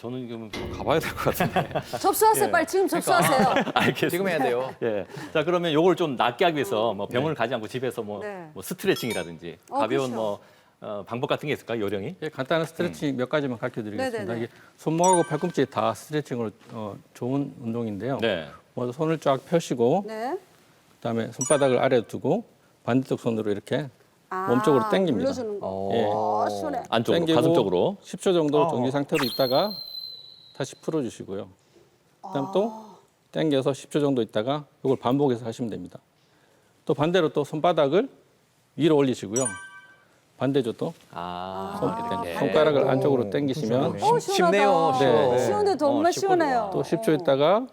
저는 지금 가봐야 될 것 같은데. 접수하세요. 예. 빨리 지금 접수하세요. 알겠습니다. 지금 해야 돼요. 예. 자, 그러면 요걸 좀 낫게 하기 위해서 뭐 병원을 가지 않고 집에서 뭐, 네. 뭐 스트레칭이라든지 가벼운 그렇죠. 뭐 방법 같은 게 있을까요? 요령이? 예, 간단한 스트레칭 몇 가지만 가르쳐드리겠습니다. 네네네. 이게 손목하고 팔꿈치 다 스트레칭으로 좋은 운동인데요. 네. 먼저 손을 쫙 펴시고 네. 그다음에 손바닥을 아래에 두고 반대쪽 손으로 이렇게 아, 몸쪽으로 당깁니다. 눌러주는 거. 예. 시원해. 안쪽으로, 당기고 가슴 쪽으로. 10초 정도 정지 상태로 있다가 다시 풀어주시고요. 그다음 또 당겨서 10초 정도 있다가 이걸 반복해서 하시면 됩니다. 또 반대로 또 손바닥을 위로 올리시고요. 반대쪽도 손가락을 안쪽으로 당기시면 쉽네요. 네. 쉬운데 정말 시원해요. 또 10초 있다가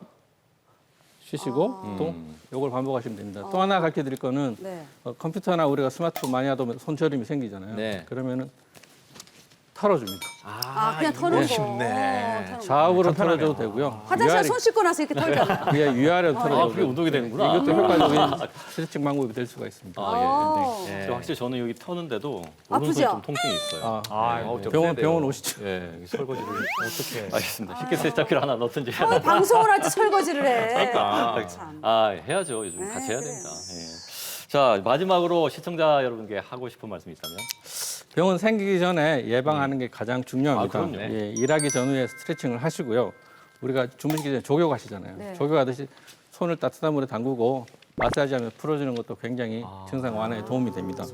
쉬시고 또 이걸 반복하시면 됩니다. 또 하나 가르쳐 드릴 거는 네. 컴퓨터나 우리가 스마트폰 많이 하다 보면 손저림이 생기잖아요. 네. 그러면은 털어줍니다. 그냥 터는 거. 쉽네. 좌우로 털어줘도 되고요. 화장실 손 씻고 나서 이렇게 털잖아요. 위아래로 털어줘도 그게 운동이 되는구나. 이것도 효과적인 스트레칭 방법이 될 수가 있습니다. 확실히 저는 여기 터는데도 아프죠? 오른손에 좀 통증이 있어요. 병원 오시죠. 예, 설거지를 어떻게? 알겠습니다. 쉽게 세탁기를 하나 넣든지. 방송을 할 때 설거지를 해. 그러니까 해야죠. 요즘 같이 해야 됩니다. 예. 자, 마지막으로 시청자 여러분께 하고 싶은 말씀이 있다면? 병은 생기기 전에 예방하는 게 가장 중요합니다. 그럼요. 예, 일하기 전후에 스트레칭을 하시고요. 우리가 주무시기 전에 조격하시잖아요. 네. 조격하듯이 손을 따뜻한 물에 담그고 마사지하며 풀어주는 것도 굉장히 증상 완화에 도움이 됩니다.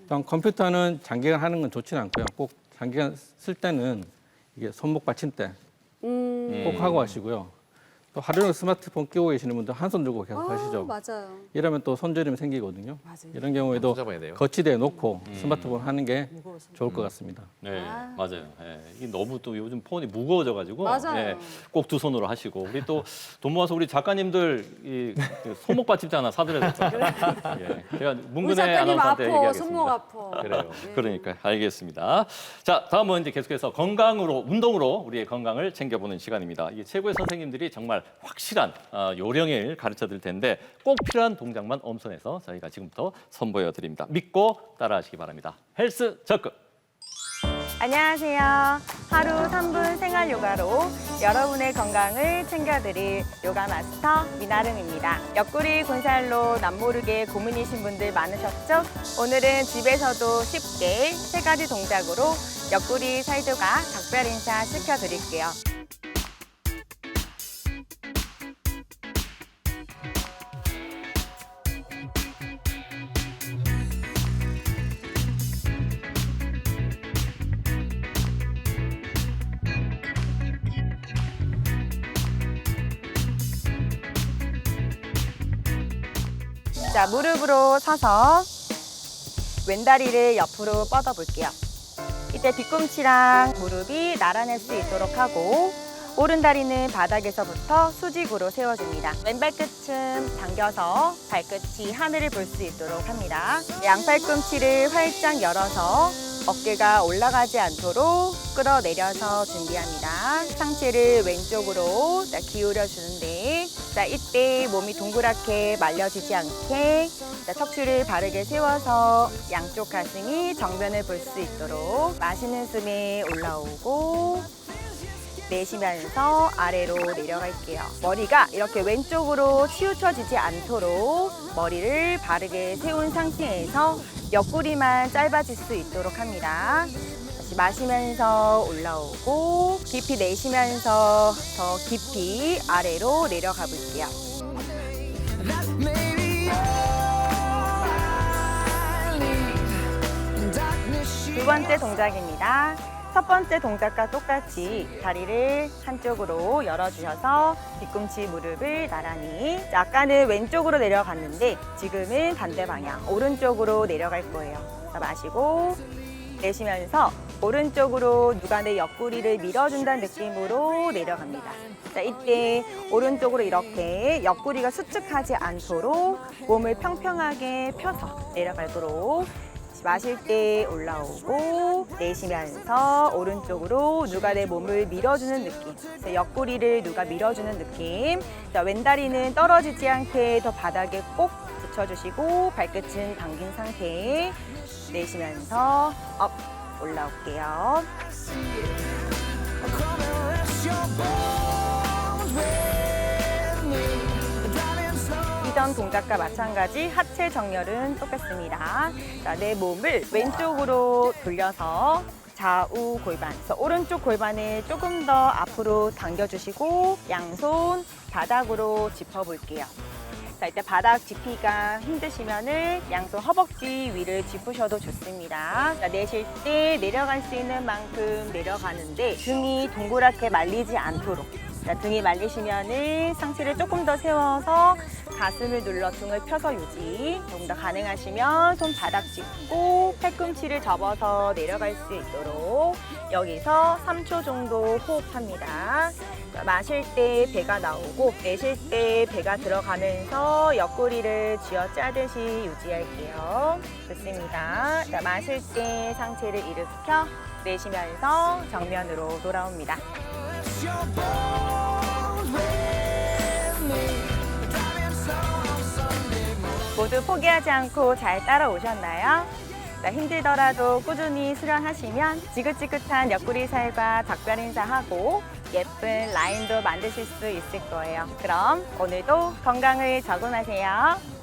또한 컴퓨터는 장기간 하는 건 좋지는 않고요. 꼭 장기간 쓸 때는 이게 손목 받침대 꼭 하고 하시고요. 또 하루 종일 스마트폰 끼고 계시는 분들 한 손 들고 계속 하시죠. 맞아요. 이러면 또 손저림이 생기거든요. 맞아요. 이런 경우에도 잡아야 돼요. 거치대에 놓고 스마트폰 하는 게 좋을 것 같습니다. 네, 맞아요. 예, 이게 너무 또 요즘 폰이 무거워져가지고 맞아요. 꼭 두 손으로 하시고 우리 또 돈 모아서 우리 작가님들 그 손목 받침대 하나 사드려야 될 것 같아요. 예, 제가 우리 문근혜 작가님 아나운서한테 아파. 얘기하겠습니다. 손목 아파. 그래요. 그러니까 알겠습니다. 자, 다음은 이제 계속해서 건강으로 운동으로 우리의 건강을 챙겨보는 시간입니다. 이 최고의 선생님들이 정말 확실한 요령을 가르쳐드릴 텐데 꼭 필요한 동작만 엄선해서 저희가 지금부터 선보여 드립니다. 믿고 따라하시기 바랍니다. 헬스 접근. 안녕하세요. 하루 3분 생활 요가로 여러분의 건강을 챙겨드릴 요가 마스터 미나름입니다. 옆구리 군살로 남모르게 고민이신 분들 많으셨죠? 오늘은 집에서도 쉽게 3가지 동작으로 옆구리 살조가 각별 인사 시켜드릴게요. 자, 무릎으로 서서 왼다리를 옆으로 뻗어 볼게요. 이때 뒤꿈치랑 무릎이 나란할 수 있도록 하고 오른다리는 바닥에서부터 수직으로 세워줍니다. 왼발끝은 당겨서 발끝이 하늘을 볼 수 있도록 합니다. 양팔꿈치를 활짝 열어서 어깨가 올라가지 않도록 끌어내려서 준비합니다. 상체를 왼쪽으로 기울여 주는데 이때 몸이 동그랗게 말려지지 않게 척추를 바르게 세워서 양쪽 가슴이 정면을 볼 수 있도록 마시는 숨에 올라오고 내쉬면서 아래로 내려갈게요. 머리가 이렇게 왼쪽으로 치우쳐지지 않도록 머리를 바르게 세운 상태에서 옆구리만 짧아질 수 있도록 합니다. 다시 마시면서 올라오고 깊이 내쉬면서 더 깊이 아래로 내려가 볼게요. 두 번째 동작입니다. 첫 번째 동작과 똑같이 다리를 한쪽으로 열어주셔서 뒤꿈치 무릎을 나란히 아까는 왼쪽으로 내려갔는데 지금은 반대 방향 오른쪽으로 내려갈 거예요. 자, 마시고 내쉬면서 오른쪽으로 누가 내 옆구리를 밀어준다는 느낌으로 내려갑니다. 자, 이때 오른쪽으로 이렇게 옆구리가 수축하지 않도록 몸을 평평하게 펴서 내려가도록 마실 때 올라오고 내쉬면서 오른쪽으로 누가 내 몸을 밀어주는 느낌. 옆구리를 누가 밀어주는 느낌. 자, 왼다리는 떨어지지 않게 더 바닥에 꼭 붙여주시고 발끝은 당긴 상태에 내쉬면서 업 올라올게요. 이전 동작과 마찬가지 하체 정렬은 똑같습니다. 자, 내 몸을 왼쪽으로 돌려서 좌우 골반, 그래서 오른쪽 골반을 조금 더 앞으로 당겨주시고 양손 바닥으로 짚어볼게요. 자, 이때 바닥 짚기가 힘드시면은 양손 허벅지 위를 짚으셔도 좋습니다. 자, 내쉴 때 내려갈 수 있는 만큼 내려가는데 등이 동그랗게 말리지 않도록. 자, 등이 말리시면은 상체를 조금 더 세워서 가슴을 눌러 등을 펴서 유지. 조금 더 가능하시면 손바닥 짚고 팔꿈치를 접어서 내려갈 수 있도록 여기서 3초 정도 호흡합니다. 마실 때 배가 나오고 내쉴 때 배가 들어가면서 옆구리를 쥐어짜듯이 유지할게요. 좋습니다. 자, 마실 때 상체를 일으켜 내쉬면서 정면으로 돌아옵니다. 모두 포기하지 않고 잘 따라오셨나요? 자, 힘들더라도 꾸준히 수련하시면 지긋지긋한 옆구리 살과 작별 인사하고 예쁜 라인도 만드실 수 있을 거예요. 그럼 오늘도 건강을 적응하세요.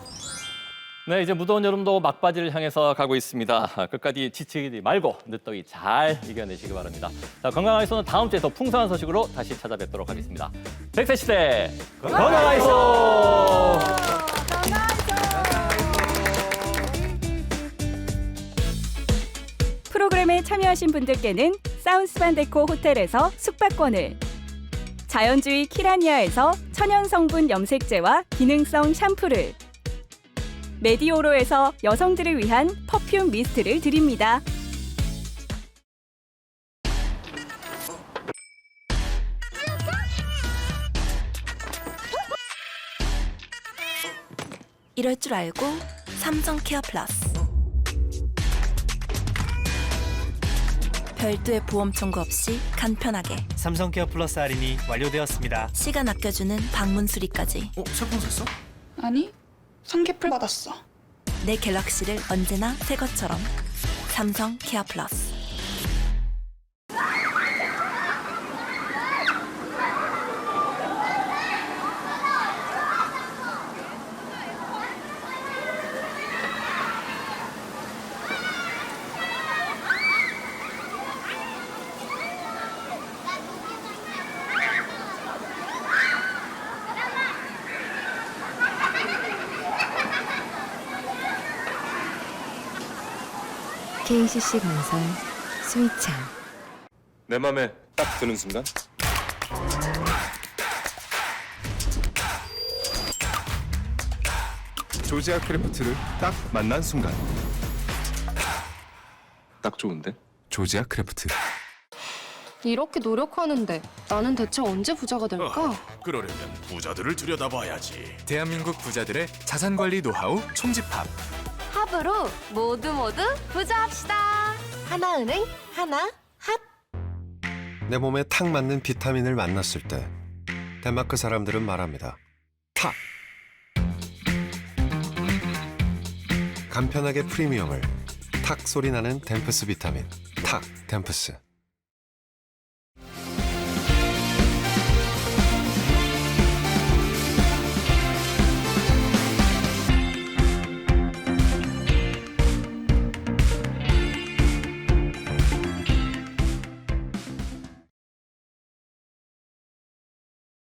네, 이제 무더운 여름도 막바지를 향해서 가고 있습니다. 끝까지 지치지 말고 늦더위 잘 이겨내시기 바랍니다. 자, 건강하이소는 다음 주에 더 풍성한 소식으로 다시 찾아뵙도록 하겠습니다. 100세 시대 건강하이소! 프로그램에 참여하신 분들께는 사운스반 데코 호텔에서 숙박권을, 자연주의 키라니아에서 천연 성분 염색제와 기능성 샴푸를, 메디오로에서 여성들을 위한 퍼퓸 미스트를 드립니다. 이럴 줄 알고 삼성 케어 플러스. 별도의 보험 청구 없이 간편하게. 삼성 케어 플러스 할인이 완료되었습니다. 시간 아껴주는 방문 수리까지. 제품 샀어? 아니, 상개풀 받았어. 내 갤럭시를 언제나 새 것처럼. 삼성 케어 플러스. KCC 건설 스위창. 내 맘에 딱 드는 순간 조지아 크래프트를 딱 만난 순간 딱 좋은데? 조지아 크래프트. 이렇게 노력하는데 나는 대체 언제 부자가 될까? 그러려면 부자들을 들여다봐야지. 대한민국 부자들의 자산관리 노하우 총집합. 합으로 모두 부자합시다. 하나은행 하나 핫. 내 몸에 탁 맞는 비타민을 만났을 때 덴마크 사람들은 말합니다. 탁! 간편하게 프리미엄을 탁 소리 나는 덴프스 비타민. 탁 덴프스.